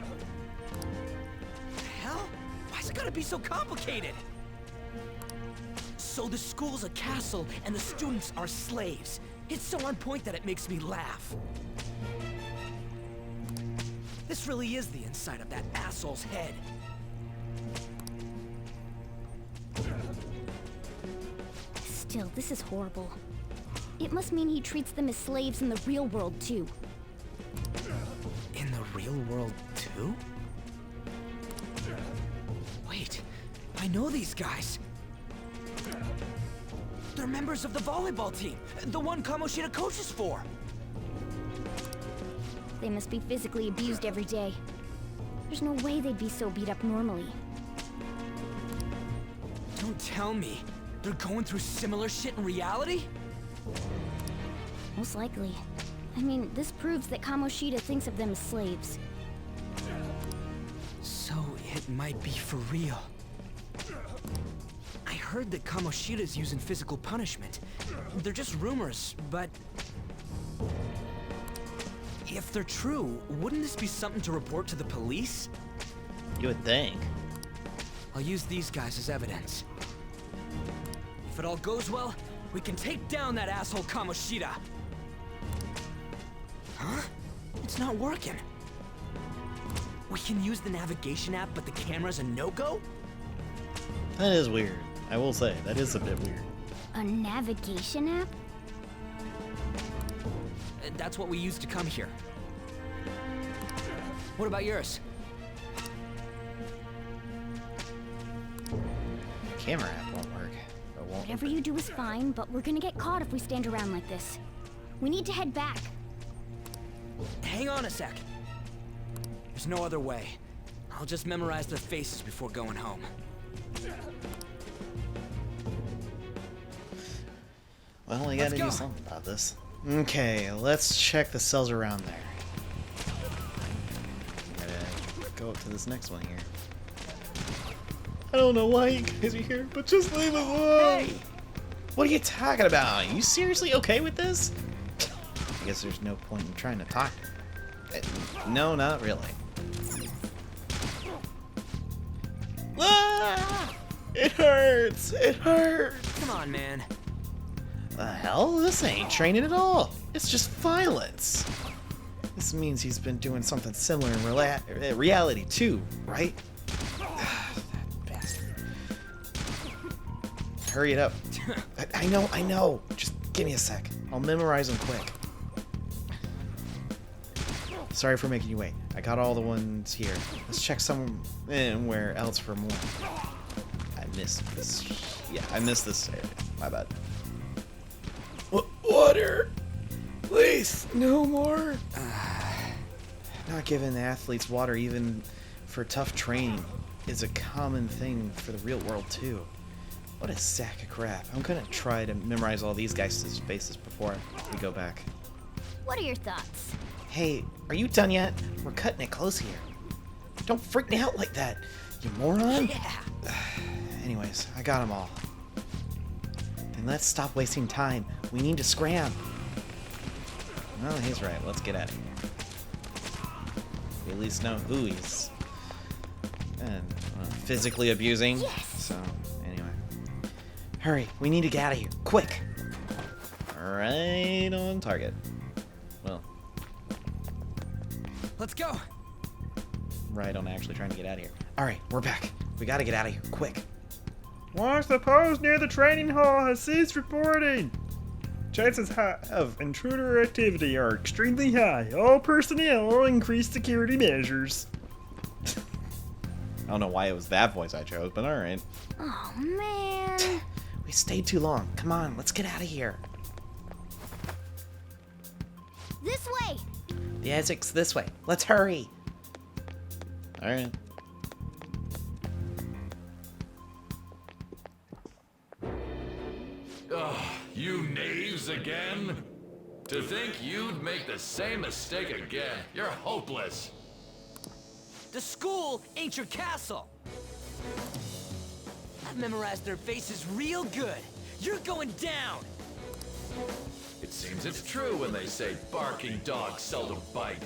gotta be so complicated? So the school's a castle and the students are slaves. It's so on point that it makes me laugh. This really is the inside of that asshole's head. Still, this is horrible. It must mean he treats them as slaves in the real world, too. In the real world, too? Wait, I know these guys. They're members of the volleyball team, the one Komoshida coaches for. They must be physically abused every day. There's no way they'd be so beat up normally. Don't tell me. They're going through similar shit in reality? Most likely. I mean, this proves that Komoshida thinks of them as slaves. So it might be for real. I heard that Kamoshida's using physical punishment. They're just rumors, but... if they're true, wouldn't this be something to report to the police? You would think. I'll use these guys as evidence. If it all goes well, we can take down that asshole Komoshida. Huh? It's not working. We can use the navigation app, but the camera's a no-go? That is weird. I will say, that is a bit weird. A navigation app? That's what we used to come here. What about yours? Camera app won't work. Or won't Whatever you do is fine, but we're gonna get caught if we stand around like this. We need to head back. Hang on a sec. There's no other way. I'll just memorize their faces before going home. Well, we gotta do something about this. Okay, let's check the cells around there. Gotta go up to this next one here. I don't know why you guys are here, but just leave us alone! Hey! What are you talking about? Are you seriously okay with this? I guess there's no point in trying to talk. No, not really. Ah! It hurts! It hurts! Come on, man. The hell? This ain't training at all. It's just violence. This means he's been doing something similar in reality too, right? That bastard. Hurry it up. I know. Just give me a sec. I'll memorize them quick. Sorry for making you wait. I got all the ones here. Let's check somewhere else for more. I missed this. Yeah, I missed this area. My bad. Water! Please, no more! Not giving athletes water even for tough training is a common thing for the real world too. What a sack of crap. I'm gonna try to memorize all these guys' faces before we go back. What are your thoughts? Hey, are you done yet? We're cutting it close here. Don't freak me out like that, you moron! Yeah! Anyways, I got them all. Then let's stop wasting time. We need to scram. Well, he's right. Let's get out of here. We at least know who he's physically abusing. Yes. So, anyway. Hurry. We need to get out of here. Quick. Right on target. Well. Let's go. Right on actually trying to get out of here. Alright, we're back. We gotta get out of here. Quick. Watch the post near the training hall has ceased reporting. Chances of intruder activity are extremely high. All personnel will increase security measures. I don't know why it was that voice I chose, but alright. Oh, man. We stayed too long. Come on, let's get out of here. This way. The exit's this way. Let's hurry. Alright. Ugh, you knaves again? To think you'd make the same mistake again. You're hopeless. The school ain't your castle. I've memorized their faces real good. You're going down. It seems it's true when they say barking dogs seldom bite.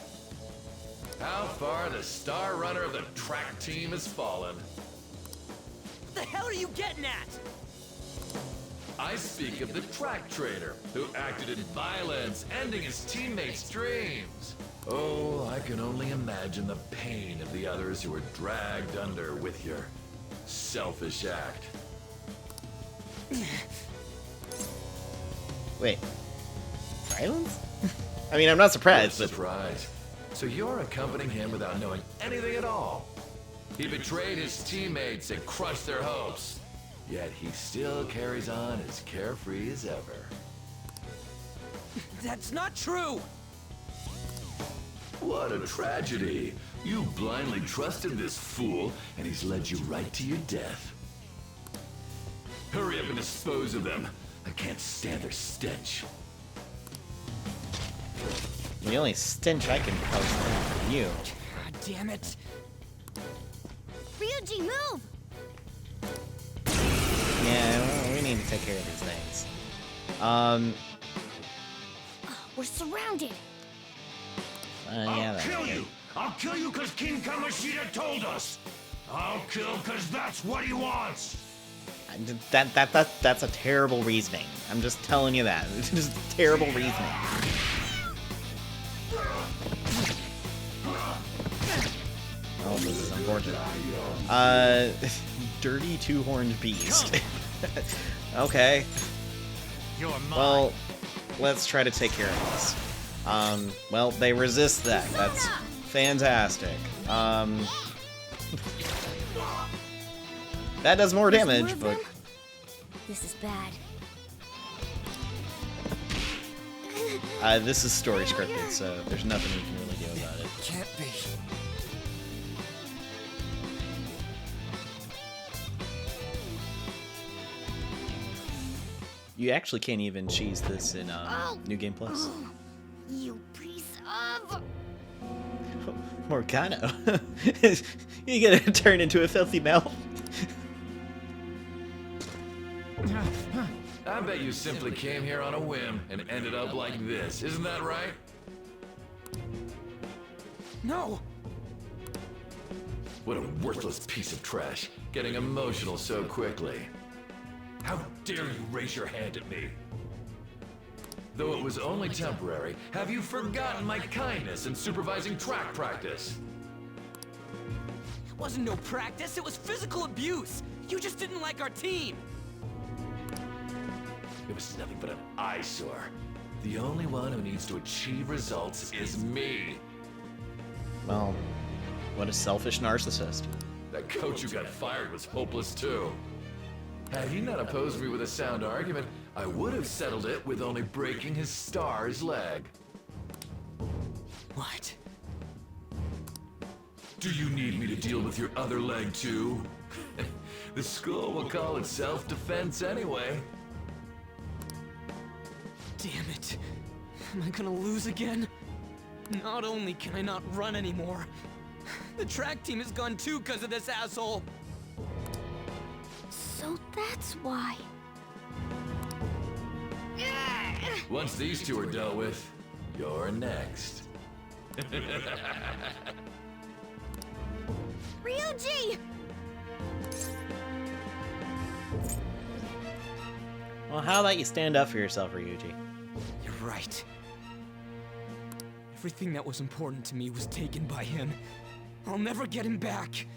How far the star runner of the track team has fallen. What the hell are you getting at? I speak of the track trader who acted in violence, ending his teammates' dreams. Oh, I can only imagine the pain of the others who were dragged under with your selfish act. Wait. Violence? I mean, I'm not surprised, but... Surprise. So you're accompanying him without knowing anything at all. He betrayed his teammates and crushed their hopes. Yet he still carries on as carefree as ever. That's not true! What a tragedy. You blindly trusted this fool, and he's led you right to your death. Hurry up and dispose of them. I can't stand their stench. The only stench I can probably stand from you. God damn it. Ryuji, move! Yeah, well, we need to take care of these things. We're surrounded. Yeah, I'll kill you! I'll kill you because King Komoshida told us! I'll kill because that's what he wants! That's a terrible reasoning. I'm just telling you that. It's just terrible reasoning. Oh, this is unfortunate. Dirty two-horned beast. Okay. Well, let's try to take care of this. Well, they resist that. That's fantastic. That does more damage, but... This is bad. This is story scripted, so there's nothing we can really do about it. Can't be. You actually can't even cheese this in New Game Plus. You piece of... Morgana, you gonna turn into a filthy mouth? I bet you simply came here on a whim and ended up like this, isn't that right? No! What a worthless piece of trash, getting emotional so quickly. How dare you raise your hand at me? Though it was only temporary, have you forgotten my kindness in supervising track practice? It wasn't no practice, it was physical abuse! You just didn't like our team! It was nothing but an eyesore. The only one who needs to achieve results is me. Well, what a selfish narcissist. That coach who got fired was hopeless too. Had he not opposed me with a sound argument, I would have settled it with only breaking his star's leg. What? Do you need me to deal with your other leg too? The school will call it self-defense anyway. Damn it. Am I gonna lose again? Not only can I not run anymore, the track team is gone too because of this asshole. So that's why. Once these two are dealt with, you're next. Ryuji! Well, how about you stand up for yourself, Ryuji? You're right. Everything that was important to me was taken by him. I'll never get him back.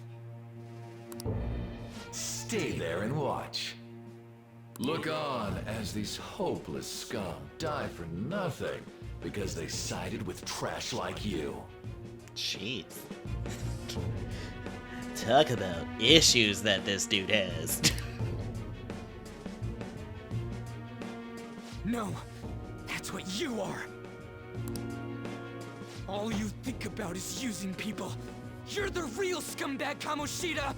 Stay there and watch. Look on as these hopeless scum die for nothing because they sided with trash like you. Jeez. Talk about issues that this dude has. No, that's what you are. All you think about is using people. You're the real scumbag, Komoshida!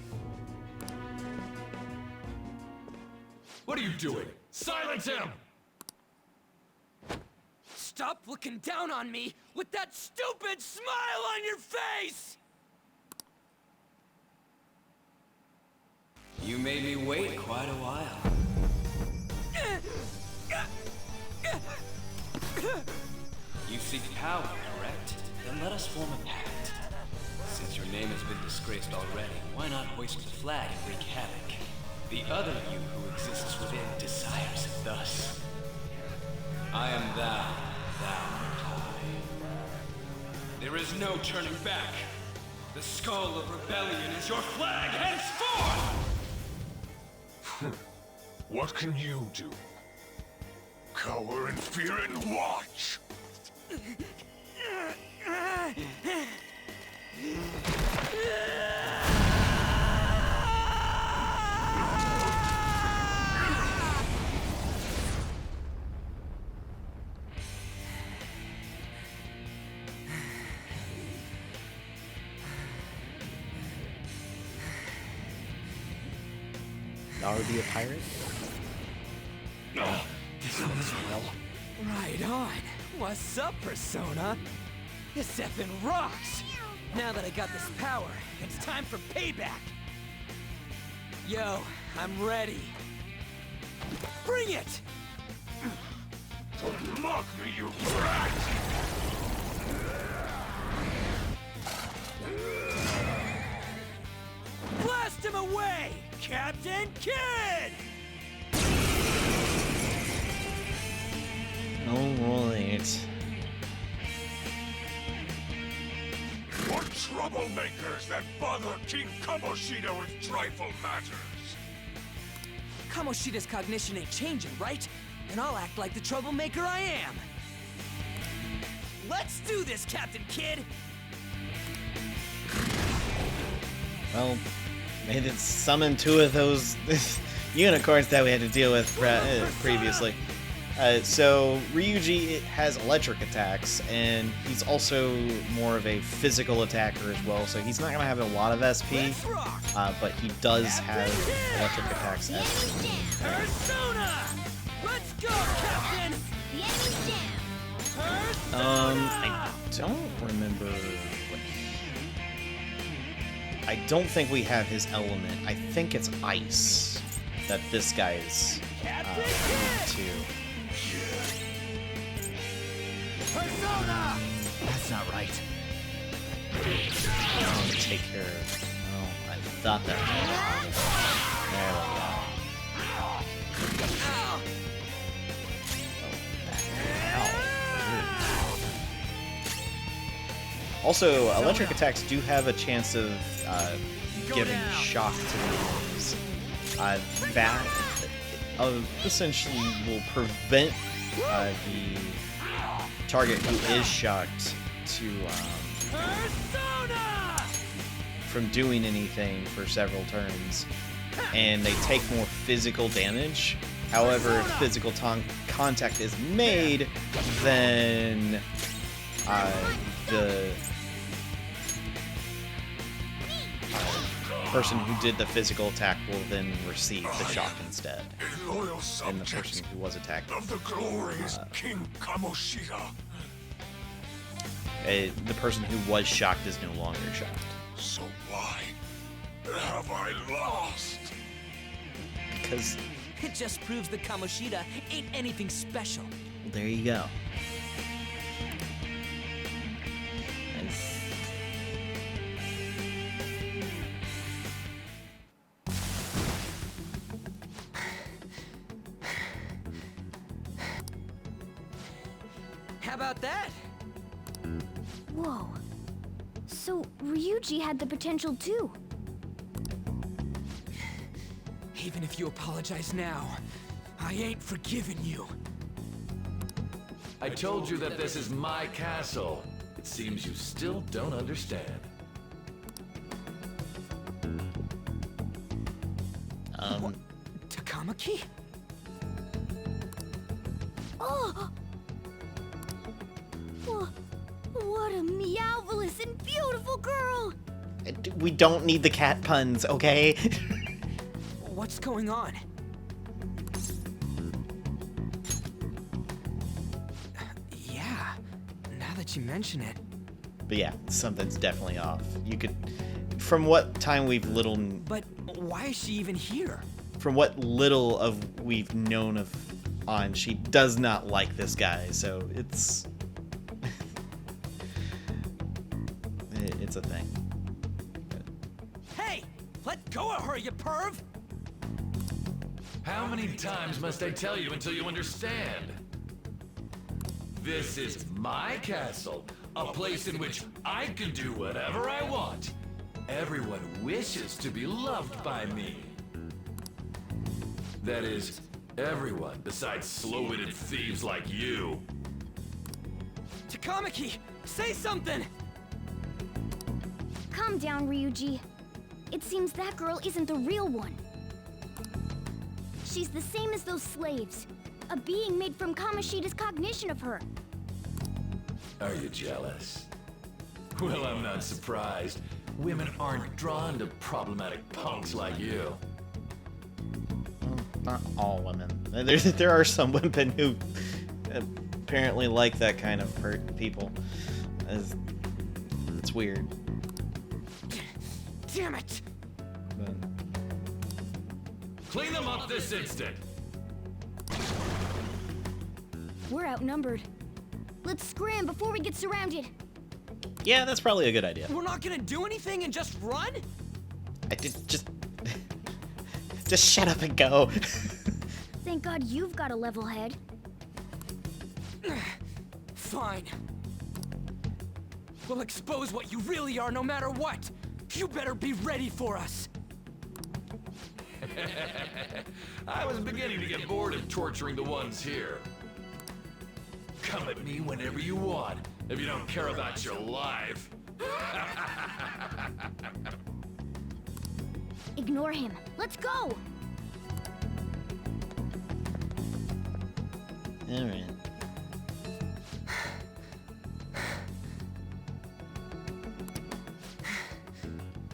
What are you doing? Silence him! Stop looking down on me with that stupid smile on your face! You made me wait quite a while. You seek power, correct? Then let us form a pact. Since your name has been disgraced already, why not hoist the flag and wreak havoc? The other you who exists within desires it thus. I am thou, thou art I. There is no turning back. The skull of rebellion is your flag henceforth! What can you do? Cower in fear and watch! Already a pirate? This was real. Right on. What's up, Persona? This effing rocks! Now that I got this power, it's time for payback! Yo, I'm ready. Bring it! Don't mock me, you brat! Blast him away, Captain Kid! Alright. What troublemakers that bother King Komoshida with trifle matters? Kamoshida's cognition ain't changing, right? And I'll act like the troublemaker I am. Let's do this, Captain Kid! Well, they did summon two of those unicorns that we had to deal with previously. So Ryuji has electric attacks, and he's also more of a physical attacker as well, so he's not going to have a lot of SP, but he does have electric attacks as well. Persona! Let's go, Captain! I don't remember what I don't think we have his element. I think it's ice that this guy's to. Persona! That's not right. Take care of. Oh, I thought that was there we go. Also, electric attacks do have a chance of giving shock to the enemies. That essentially will prevent the target who is shocked to from doing anything for several turns, and they take more physical damage. However, if physical contact is made, then the person who did the physical attack will then receive the shock instead. And the person who was attacked. Of the glorious King Komoshida. The person who was shocked is no longer shocked. So why have I lost? Because it just proves that Komoshida ain't anything special. Well, there you go. How about that? Whoa. So, Ryuji had the potential too. Even if you apologize now, I ain't forgiving you. I told you that this is my castle. It seems you still don't understand. Takamaki? Oh! What a meowvelous and beautiful girl! We don't need the cat puns, okay? What's going on? Yeah, now that you mention it. But yeah, something's definitely off. You could, from what time we've But why is she even here? From what little of we've known of on, she does not like this guy, so it's it's a thing. Hey, let go of her, you perv! How many times must I tell you until you understand? This is my castle, a place in which I can do whatever I want. Everyone wishes to be loved by me. That is, everyone besides slow-witted thieves like you. Takamaki, say something! Calm down, Ryuji. It seems that girl isn't the real one. She's the same as those slaves. A being made from Komoshida's cognition of her. Are you jealous? Well, I'm not surprised. Women aren't drawn to problematic punks like you. Not all women. There are some women who apparently like that kind of people. It's weird. Damn it! Clean them up this instant! We're outnumbered. Let's scram before we get surrounded. Yeah, that's probably a good idea. We're not gonna do anything and just run? I did just shut up and go. Thank God you've got a level head. Fine. We'll expose what you really are no matter what. You better be ready for us. I was beginning to get bored of torturing the ones here. Come at me whenever you want, if you don't care about your life. Ignore him. Let's go! Alright.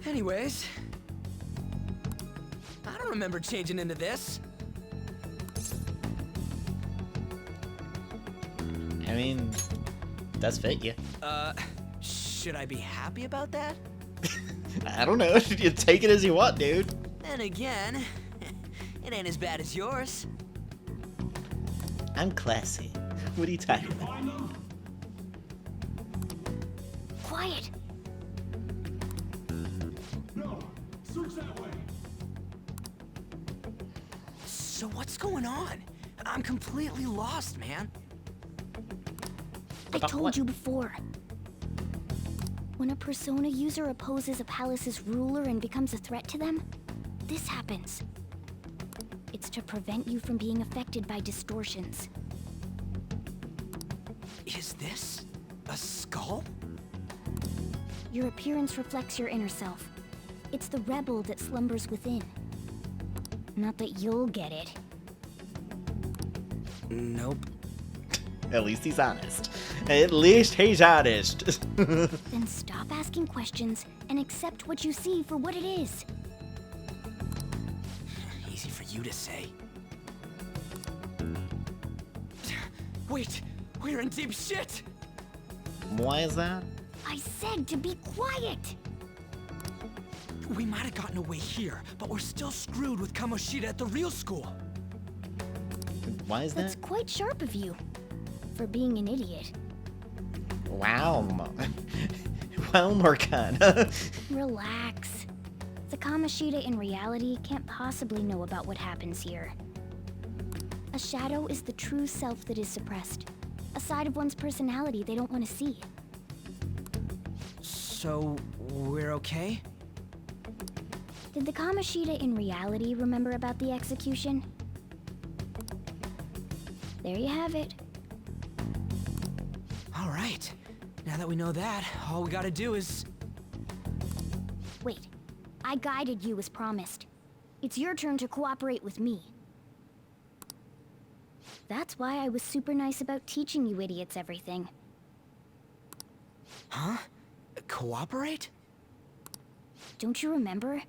Anyways, I don't remember changing into this. I mean, does fit you. Should I be happy about that? I don't know. You take it as you want, dude. Then again, it ain't as bad as yours. I'm classy. What are you talking about? Quiet. No, search that way. So what's going on? I'm completely lost, man. I told you before. When a Persona user opposes a palace's ruler and becomes a threat to them, this happens. It's to prevent you from being affected by distortions. Is this a skull? Your appearance reflects your inner self. It's the rebel that slumbers within. Not that you'll get it. Nope. At least he's honest. At least he's honest. Then stop asking questions and accept what you see for what it is. Easy for you to say. Wait, we're in deep shit! Why is that? I said to be quiet! We might have gotten away here, but we're still screwed with Komoshida at the real school. Why is That's that? quite sharp of you. For being an idiot. Wow. Well, Morgana. Relax. The Komoshida in reality can't possibly know about what happens here. A shadow is the true self that is suppressed. A side of one's personality they don't want to see. So, we're okay? Did the Komoshida in reality remember about the execution? There you have it. All right. Now that we know that, all we gotta do is... Wait. I guided you as promised. It's your turn to cooperate with me. That's why I was super nice about teaching you idiots everything. Huh? Cooperate? Don't you remember?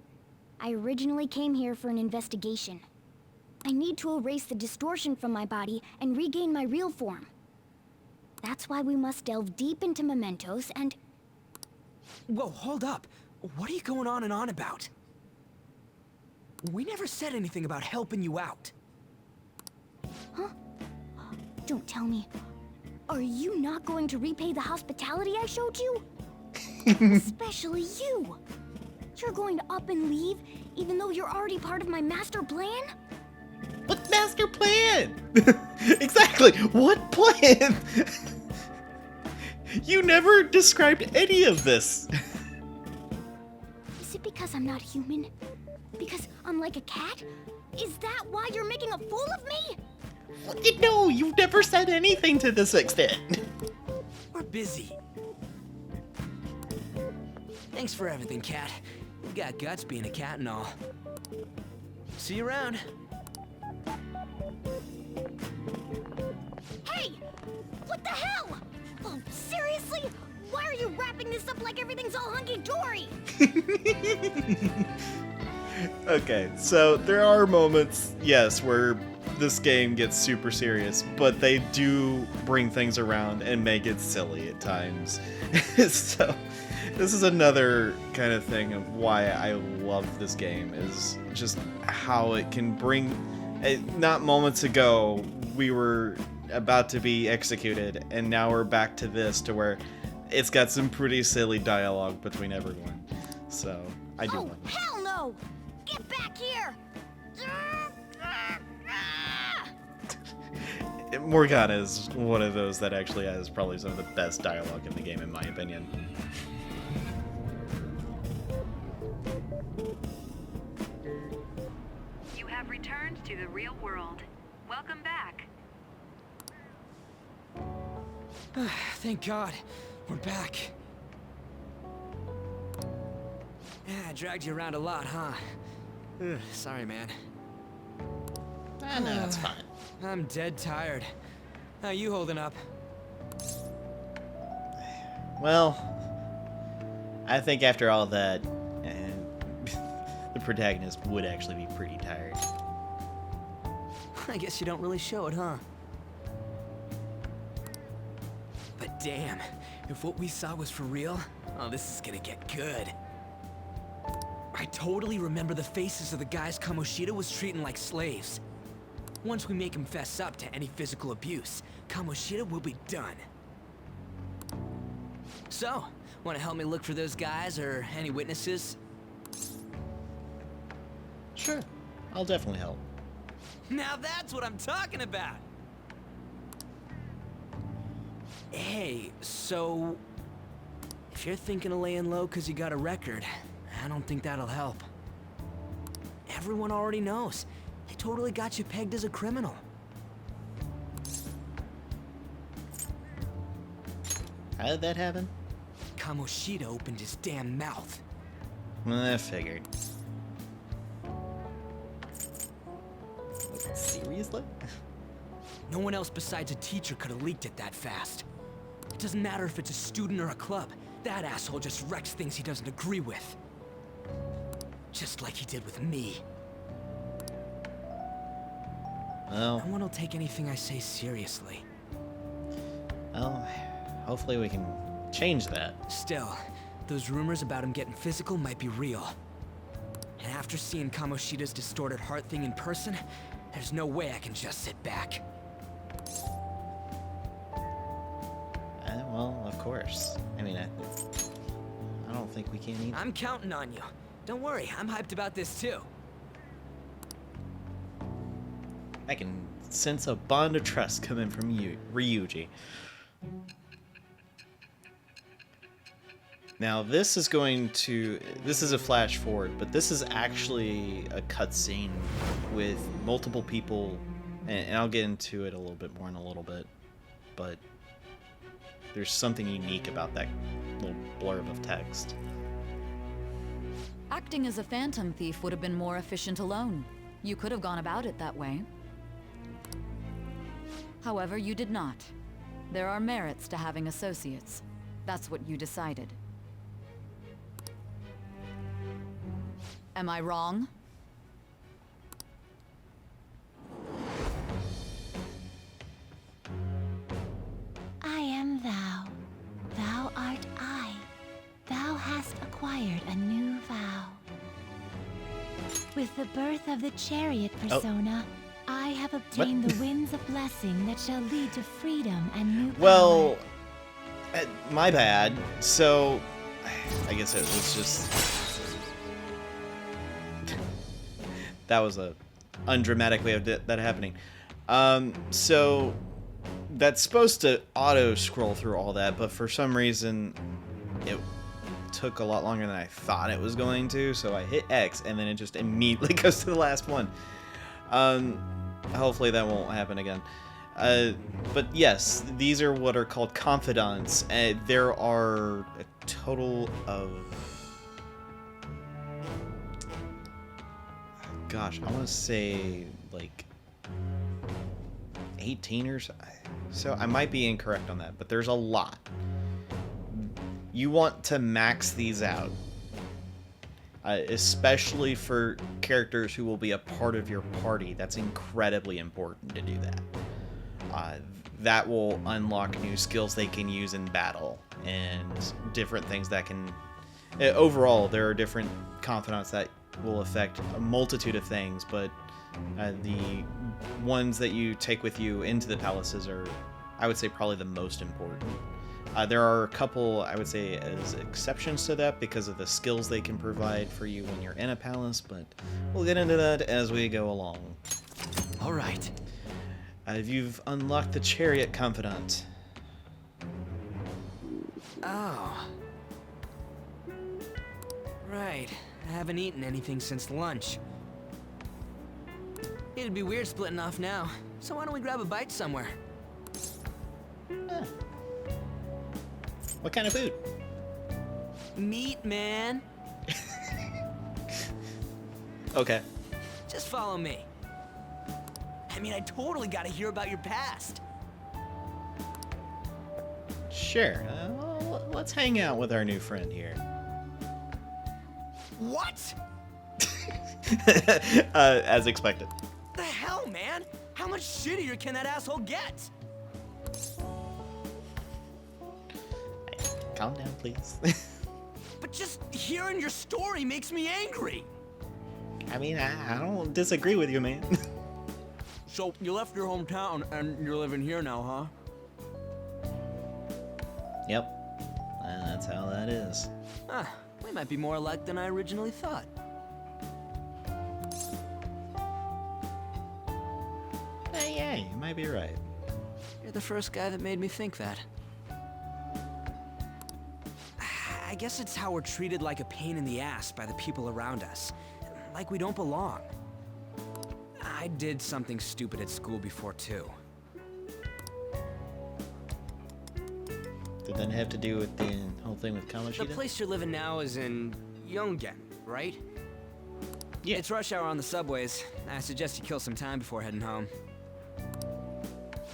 I originally came here for an investigation. I need to erase the distortion from my body and regain my real form. That's why we must delve deep into mementos and... Whoa, hold up. What are you going on and on about? We never said anything about helping you out. Huh? Don't tell me. Are you not going to repay the hospitality I showed you? Especially you! You're going to up and leave, even though you're already part of my master plan? master plan? Exactly. What plan? You never described any of this. Is it because I'm not human? Because I'm like a cat? Is that why you're making a fool of me? No, you've never said anything to this extent. We're busy. Thanks for everything, Cat. You got guts being a cat and all. See you around. Hey! What the hell? Oh, seriously? Why are you wrapping this up like everything's all hunky-dory? Okay, so there are moments, yes, where this game gets super serious, but they do bring things around and make it silly at times. So this is another kind of thing of why I love this game, is just how it can bring... Not moments ago, we were about to be executed, and now we're back to this, to where it's got some pretty silly dialogue between everyone. So, I do love it. Hell no! Get back here! Morgana is one of those that actually has probably some of the best dialogue in the game, in my opinion. You have returned to the real world. Welcome back. Thank God. We're back. Yeah, I dragged you around a lot, huh? Ugh, sorry, man. No, it's fine. I'm dead tired. How you holding up? Well, I think after all that, the protagonist would actually be pretty tired. I guess you don't really show it, huh? But damn, if what we saw was for real, oh, this is gonna get good. I totally remember the faces of the guys Komoshida was treating like slaves. Once we make him fess up to any physical abuse, Komoshida will be done. So, want to help me look for those guys or any witnesses? Sure, I'll definitely help. Now that's what I'm talking about! Hey, so... if you're thinking of laying low because you got a record, I don't think that'll help. Everyone already knows. They totally got you pegged as a criminal. How did that happen? Komoshida opened his damn mouth. I figured. Seriously? No one else besides a teacher could have leaked it that fast. It doesn't matter if it's a student or a club. That asshole just wrecks things he doesn't agree with. Just like he did with me. Well, no one will take anything I say seriously. Well, hopefully we can change that. Still, those rumors about him getting physical might be real. And after seeing Kamoshida's distorted heart thing in person, there's no way I can just sit back. Well, of course. I mean, I don't think we can either. I'm counting on you. Don't worry, I'm hyped about this too. I can sense a bond of trust coming from you, Ryuji. Now this is a flash forward, but this is actually a cutscene with multiple people, and I'll get into it a little bit more in a little bit, but there's something unique about that little blurb of text. Acting as a phantom thief would have been more efficient alone. You could have gone about it that way. However, you did not. There are merits to having associates. That's what you decided. Am I wrong? I am thou. Thou art I. Thou hast acquired a new vow. With the birth of the chariot persona, I have obtained the winds of blessing that shall lead to freedom and new power. Well, my bad. So, I guess it was just... that was a undramatic way of that happening. So that's supposed to auto scroll through all that, but for some reason it took a lot longer than I thought it was going to, so I hit X and then it just immediately goes to the last one. Hopefully that won't happen again. But yes, these are what are called confidants. There are a total of... Gosh, I want to say like 18 or so. So I might be incorrect on that, but there's a lot. You want to max these out, especially for characters who will be a part of your party. That's incredibly important to do that. That will unlock new skills they can use in battle and different things that can... Overall, there are different confidants that will affect a multitude of things, but the ones that you take with you into the palaces are, I would say, probably the most important. There are a couple, I would say, as exceptions to that because of the skills they can provide for you when you're in a palace, but we'll get into that as we go along. All right. You've unlocked the Chariot Confidant. Oh. Right. I haven't eaten anything since lunch. It'd be weird splitting off now, so why don't we grab a bite somewhere? What kind of food? Meat, man. Okay. Just follow me. I mean, I totally gotta hear about your past. Sure. Let's hang out with our new friend here. What? As expected. The hell, man? How much shittier can that asshole get? Calm down, please. But just hearing your story makes me angry. I mean, I don't disagree with you, man. So, you left your hometown and you're living here now, huh? Yep. That's how that is. We might be more alike than I originally thought. Yeah, you might be right. You're the first guy that made me think that. I guess it's how we're treated like a pain in the ass by the people around us. Like we don't belong. I did something stupid at school before, too. Did that have to do with the whole thing with Komoshida? The place you're living now is in Yongen, right? Yeah. It's rush hour on the subways. I suggest you kill some time before heading home.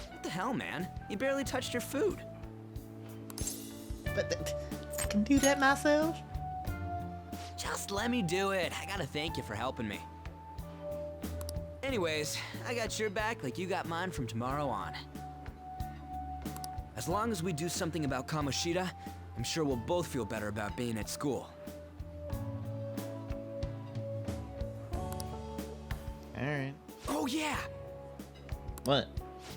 What the hell, man? You barely touched your food. But I can do that myself? Just let me do it. I gotta thank you for helping me. Anyways, I got your back like you got mine from tomorrow on. As long as we do something about Komoshida, I'm sure we'll both feel better about being at school. Alright. Oh yeah! What?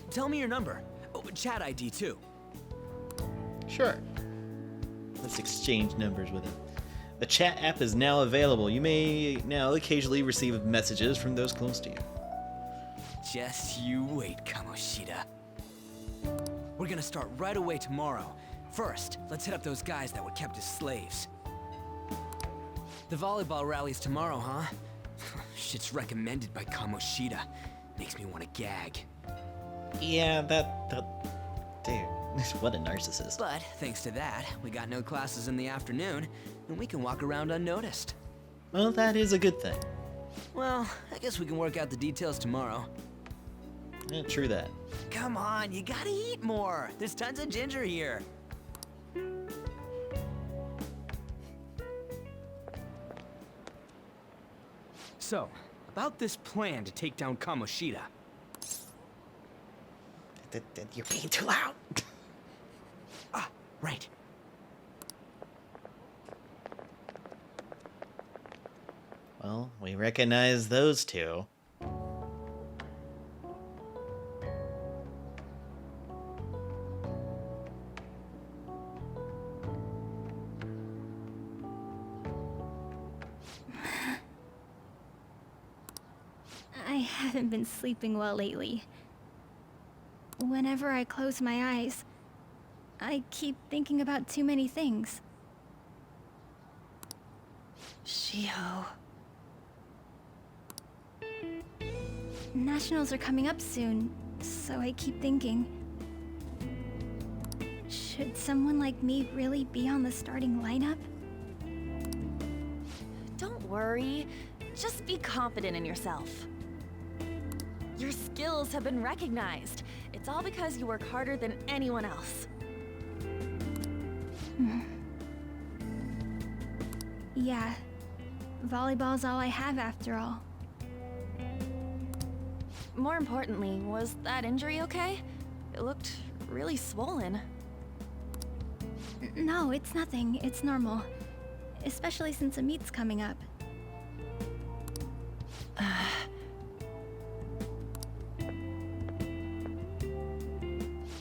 Tell me your number. Oh, chat ID too. Sure. Let's exchange numbers with him. The chat app is now available. You may now occasionally receive messages from those close to you. Just you wait, Komoshida. We're gonna start right away tomorrow. First, let's hit up those guys that were kept as slaves. The volleyball rally's tomorrow, huh? Shit's recommended by Komoshida. Makes me want to gag. Yeah, that... Dude, what a narcissist. But, thanks to that, we got no classes in the afternoon, and we can walk around unnoticed. Well, that is a good thing. Well, I guess we can work out the details tomorrow. Yeah, true that. Come on, you gotta eat more. There's tons of ginger here. So, about this plan to take down Komoshida. You're being too loud. Ah, right. Well, we recognize those two. haven't been sleeping well lately. Whenever I close my eyes, I keep thinking about too many things. Shiho. Nationals are coming up soon, so I keep thinking. Should someone like me really be on the starting lineup? Don't worry. Just be confident in yourself. Your skills have been recognized. It's all because you work harder than anyone else. Yeah. Volleyball's all I have after all. More importantly, was that injury okay? It looked really swollen. No, it's nothing. It's normal. Especially since a meet's coming up.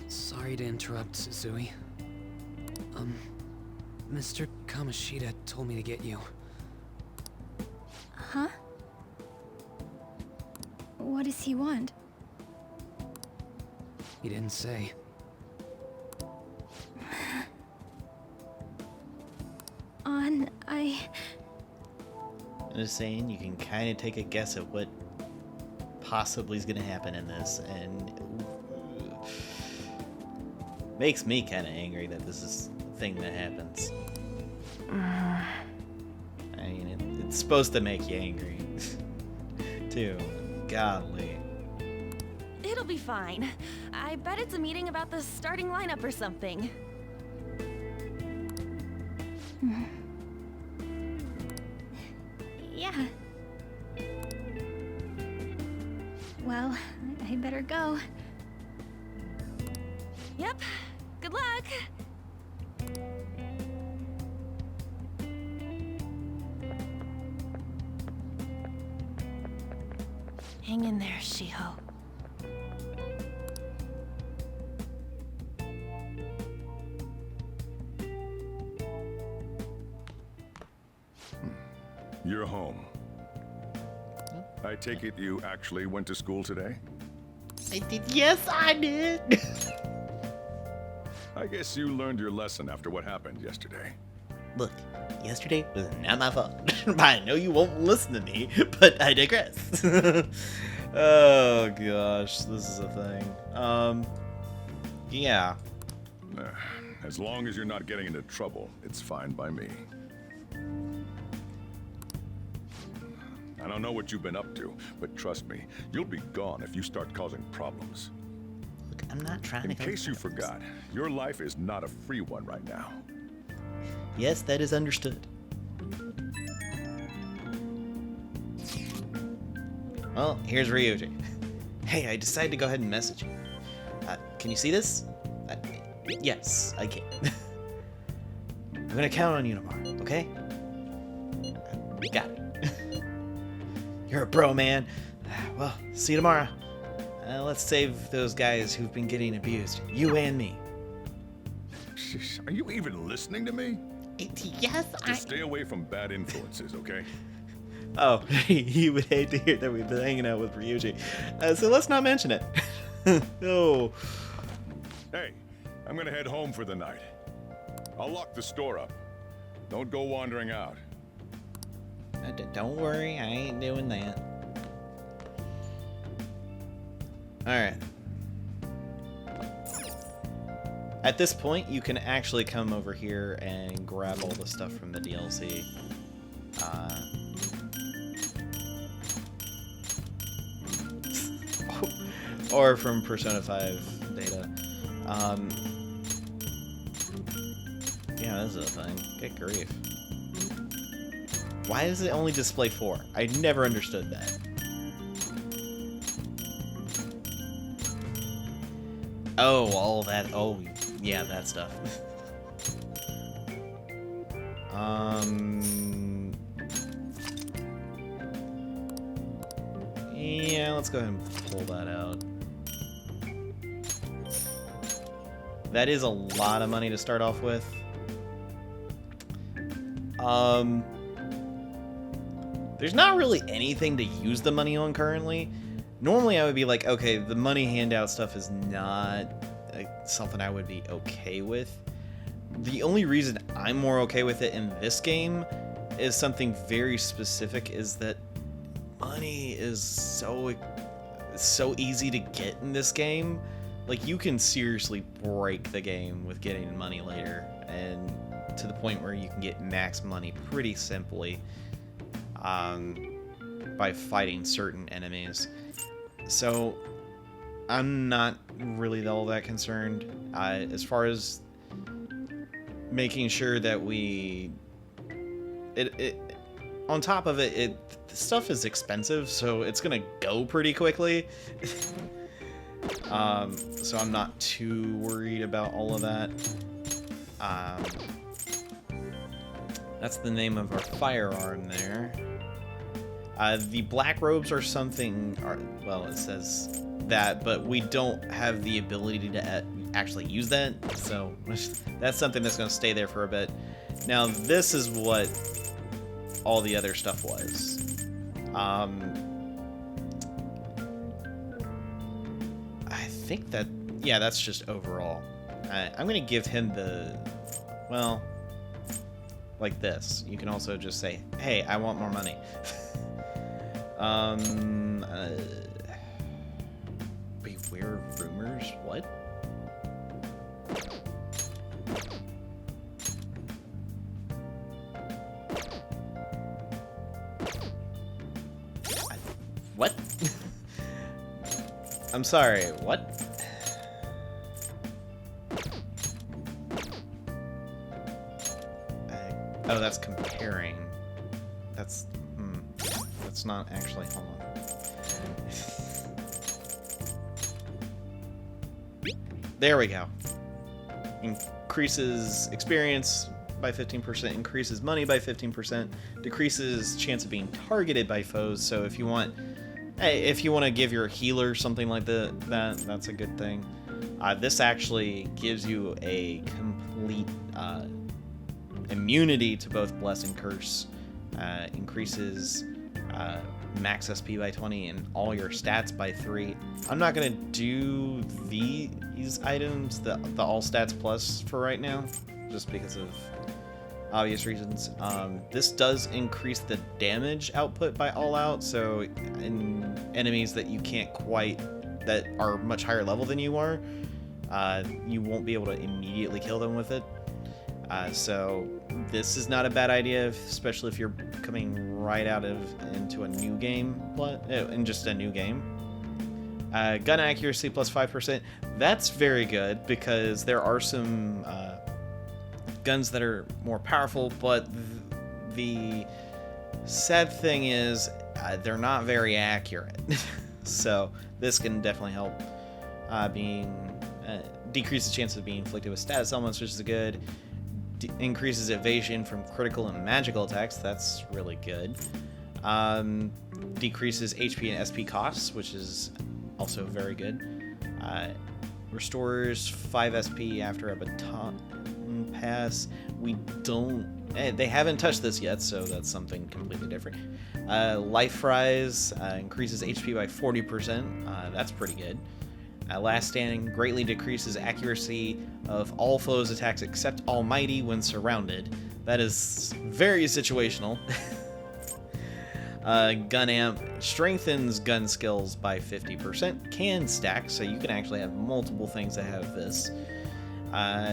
Sorry to interrupt, Zui. Mr. Komoshida told me to get you. Huh? What does he want? He didn't say. I'm just saying, you can kind of take a guess at what possibly is going to happen in this, and makes me kind of angry that this is a thing that happens. I mean, it's supposed to make you angry, too. Godly. It'll be fine. I bet it's a meeting about the starting lineup or something. Yeah. Well, I better go. Yep. Good luck. Hang in there, Shiho. You're home. I take it you actually went to school today? I did. Yes, I did. I guess you learned your lesson after what happened yesterday. Look, yesterday was not my fault. I know you won't listen to me, but I digress. Oh gosh, this is a thing. Yeah. As long as you're not getting into trouble, it's fine by me. I don't know what you've been up to, but trust me, you'll be gone if you start causing problems. Look, I'm not trying In to. In case you forgot, your life is not a free one right now. Yes, that is understood. Well, here's Ryuji. Hey, I decided to go ahead and message you. Can you see this? Yes, I can. I'm gonna count on you tomorrow, okay? Got it. You're a bro, man. Well, see you tomorrow. Let's save those guys who've been getting abused. You and me. Are you even listening to me? Yes, Just stay away from bad influences, okay? Oh, you would hate to hear that we've been hanging out with Ryuji. So let's not mention it. Oh. Hey, I'm gonna head home for the night. I'll lock the store up. Don't go wandering out. Don't worry, I ain't doing that. Alright. At this point, you can actually come over here and grab all the stuff from the DLC. Or from Persona 5 data. Yeah, this is a thing. Good grief. Why does it only display 4? I never understood that. Oh, all that. Oh, yeah, that stuff. Yeah, let's go ahead and pull that out. That is a lot of money to start off with. There's not really anything to use the money on currently. Normally I would be like, okay, the money handout stuff is not something I would be okay with. The only reason I'm more okay with it in this game is something very specific, is that money is so easy to get in this game. Like, you can seriously break the game with getting money later, and to the point where you can get max money pretty simply by fighting certain enemies. So I'm not really all that concerned. As far as making sure that we on top of it, the stuff is expensive, so it's gonna go pretty quickly. So I'm not too worried about all of that. That's the name of our firearm there. The black robes are something, well, it says that, but we don't have the ability to actually use that, so that's something that's going to stay there for a bit. Now, this is what all the other stuff was. I think that, yeah, that's just overall. I'm going to give him the, well, like this. You can also just say, hey, I want more money. Beware of rumors? What? What? I'm sorry, what? Oh, that's comparing. That's not actually, hold on. There we go. Increases experience by 15%, increases money by 15%, decreases chance of being targeted by foes. So if you want, hey, if you want to give your healer something like that's a good thing. This actually gives you a complete immunity to both bless and curse. Increases max SP by 20 and all your stats by 3. I'm not gonna do these items, the all stats plus, for right now, just because of obvious reasons. This does increase the damage output by all out, so in enemies that you can't quite, that are much higher level than you are, you won't be able to immediately kill them with it. So this is not a bad idea, especially if you're coming right out of into a new game, in just a new game. Gun accuracy plus 5%. That's very good, because there are some guns that are more powerful, but the sad thing is they're not very accurate. So this can definitely help. Decreases the chance of being inflicted with status elements, which is good. Increases evasion from critical and magical attacks. That's really good. Decreases HP and SP costs, which is also very good. Restores 5 SP after a baton pass. They haven't touched this yet, so that's something completely different. Life rise increases HP by 40%. That's pretty good. Last Standing greatly decreases accuracy of all foes' attacks except Almighty when surrounded. That is very situational. Gun Amp strengthens gun skills by 50%. Can stack, so you can actually have multiple things that have this.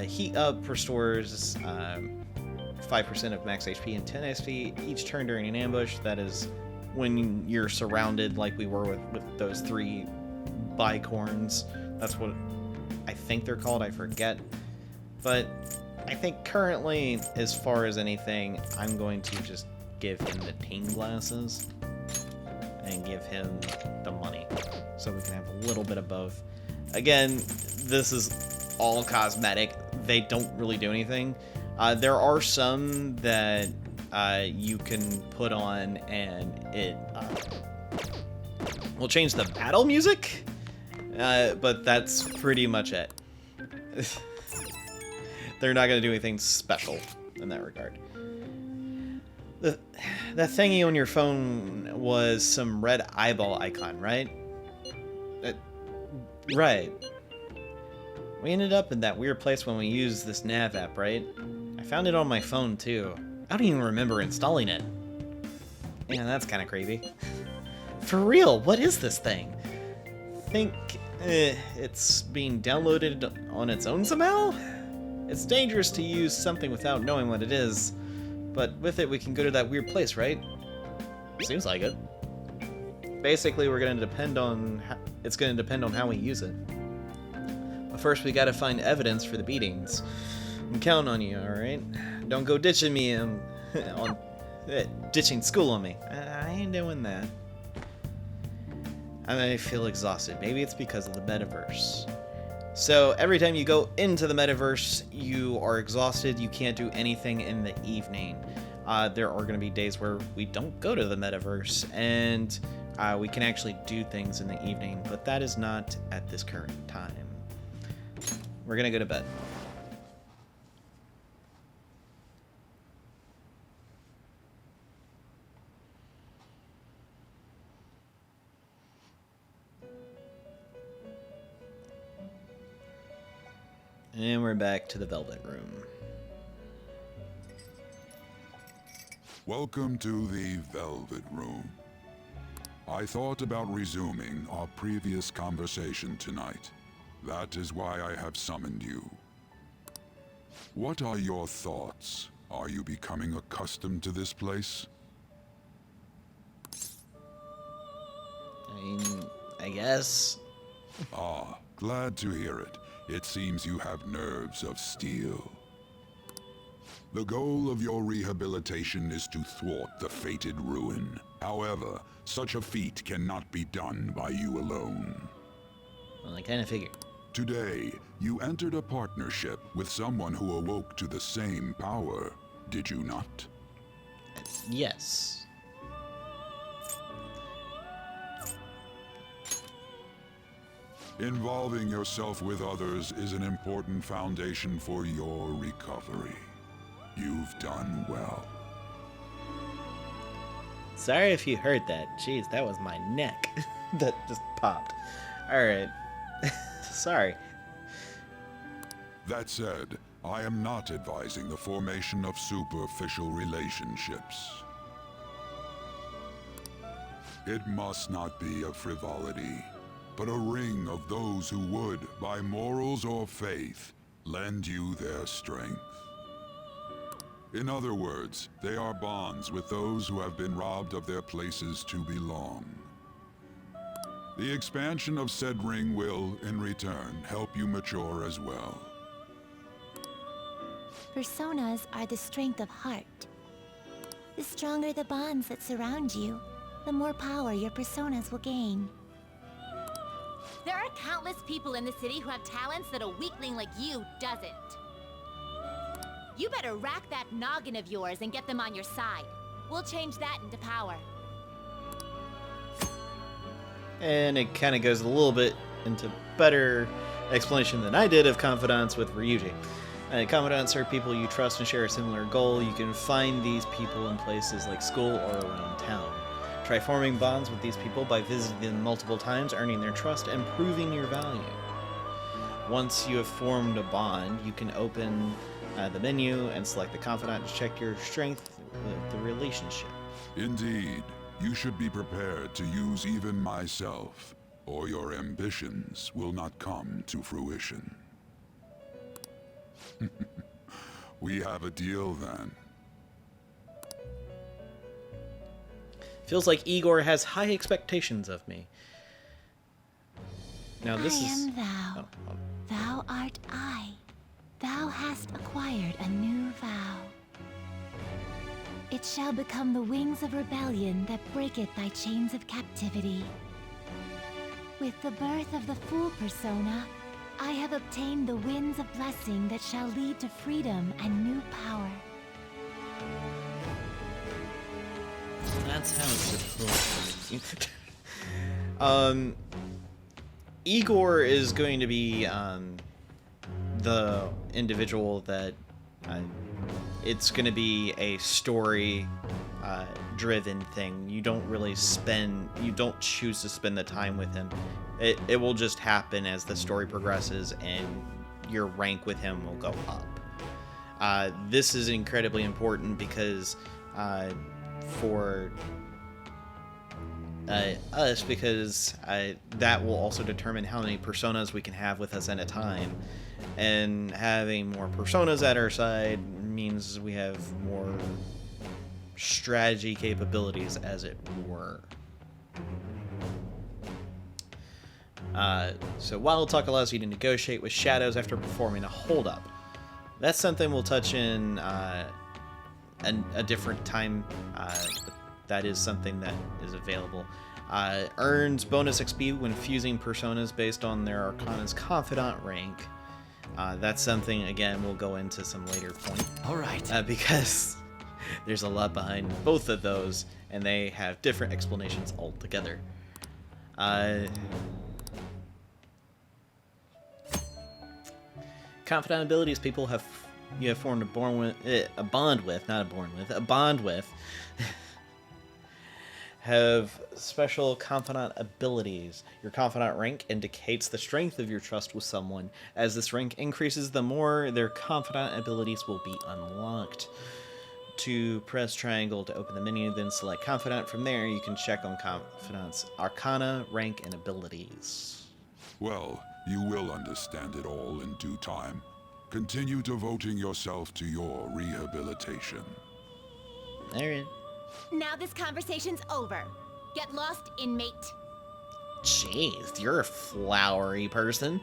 Heat Up restores 5% of max HP and 10 SP each turn during an ambush. That is when you're surrounded, like we were with those 3 bicorns. That's what I think they're called, I forget. But I think currently, as far as anything, I'm going to just give him the pain glasses and give him the money, so we can have a little bit of both. Again, this is all cosmetic. They don't really do anything. There are some that you can put on and it will change the battle music. But that's pretty much it. They're not going to do anything special in that regard. The thingy on your phone was some red eyeball icon, right? Right. We ended up in that weird place when we used this nav app, right? I found it on my phone, too. I don't even remember installing it. Yeah, that's kind of creepy. For real, what is this thing? Think it's being downloaded on its own somehow? It's dangerous to use something without knowing what it is, but with it we can go to that weird place, right? Seems like it. Basically, we're going to depend on it's going to depend on how we use it. But first, we got to find evidence for the beatings. I'm counting on you, all right? Don't go ditching me ditching school on me. I ain't doing that. I feel exhausted. Maybe it's because of the metaverse. So every time you go into the metaverse, you are exhausted. You can't do anything in the evening. There are going to be days where we don't go to the metaverse, and we can actually do things in the evening, but that is not at this current time. We're going to go to bed. And we're back to the Velvet Room. Welcome to the Velvet Room. I thought about resuming our previous conversation tonight. That is why I have summoned you. What are your thoughts? Are you becoming accustomed to this place? I guess. Ah, glad to hear it. It seems you have nerves of steel. The goal of your rehabilitation is to thwart the fated ruin. However, such a feat cannot be done by you alone. Well, I kind of figured. Today, you entered a partnership with someone who awoke to the same power, did you not? Yes. Involving yourself with others is an important foundation for your recovery. You've done well. Sorry if you heard that. Jeez, that was my neck that just popped. Alright. Sorry. That said, I am not advising the formation of superficial relationships. It must not be a frivolity, but a ring of those who would, by morals or faith, lend you their strength. In other words, they are bonds with those who have been robbed of their places to belong. The expansion of said ring will, in return, help you mature as well. Personas are the strength of heart. The stronger the bonds that surround you, the more power your personas will gain. There are countless people in the city who have talents that a weakling like you doesn't. You better rack that noggin of yours and get them on your side. We'll change that into power. And it kind of goes a little bit into better explanation than I did of confidants with Ryuji. Confidants are people you trust and share a similar goal. You can find these people in places like school or around town. Try forming bonds with these people by visiting them multiple times, earning their trust, and proving your value. Once you have formed a bond, you can open the menu and select the confidant to check your strength with the relationship. Indeed, you should be prepared to use even myself, or your ambitions will not come to fruition. We have a deal then. Feels like Igor has high expectations of me. Now this I is... am thou. Thou art I. Thou hast acquired a new vow. It shall become the wings of rebellion that breaketh thy chains of captivity. With the birth of the Fool persona, I have obtained the winds of blessing that shall lead to freedom and new power. That's how it's supposed to be. Igor is going to be the individual that it's going to be a story driven thing. You don't really you don't choose to spend the time with him. It will just happen as the story progresses and your rank with him will go up. This is incredibly important because for us, because that will also determine how many personas we can have with us at a time. And having more personas at our side means we have more strategy capabilities, as it were. So Wild Talk allows you to negotiate with shadows after performing a holdup. That's something we'll touch in a different time. That is something that is available. Earns bonus XP when fusing personas based on their Arcana's Confidant rank. That's something, again, we'll go into some later point. Alright. Because there's a lot behind both of those, and they have different explanations altogether. Confidant abilities people you have formed a bond with have special confidant abilities. Your confidant rank indicates the strength of your trust with someone. As this rank increases, the more their confidant abilities will be unlocked. To press triangle to open the menu, then select confidant. From there, you can check on confidant's arcana, rank, and abilities. Well, you will understand it all in due time. Continue devoting yourself to your rehabilitation. Alright. Now this conversation's over. Get lost, inmate. Jeez, you're a flowery person.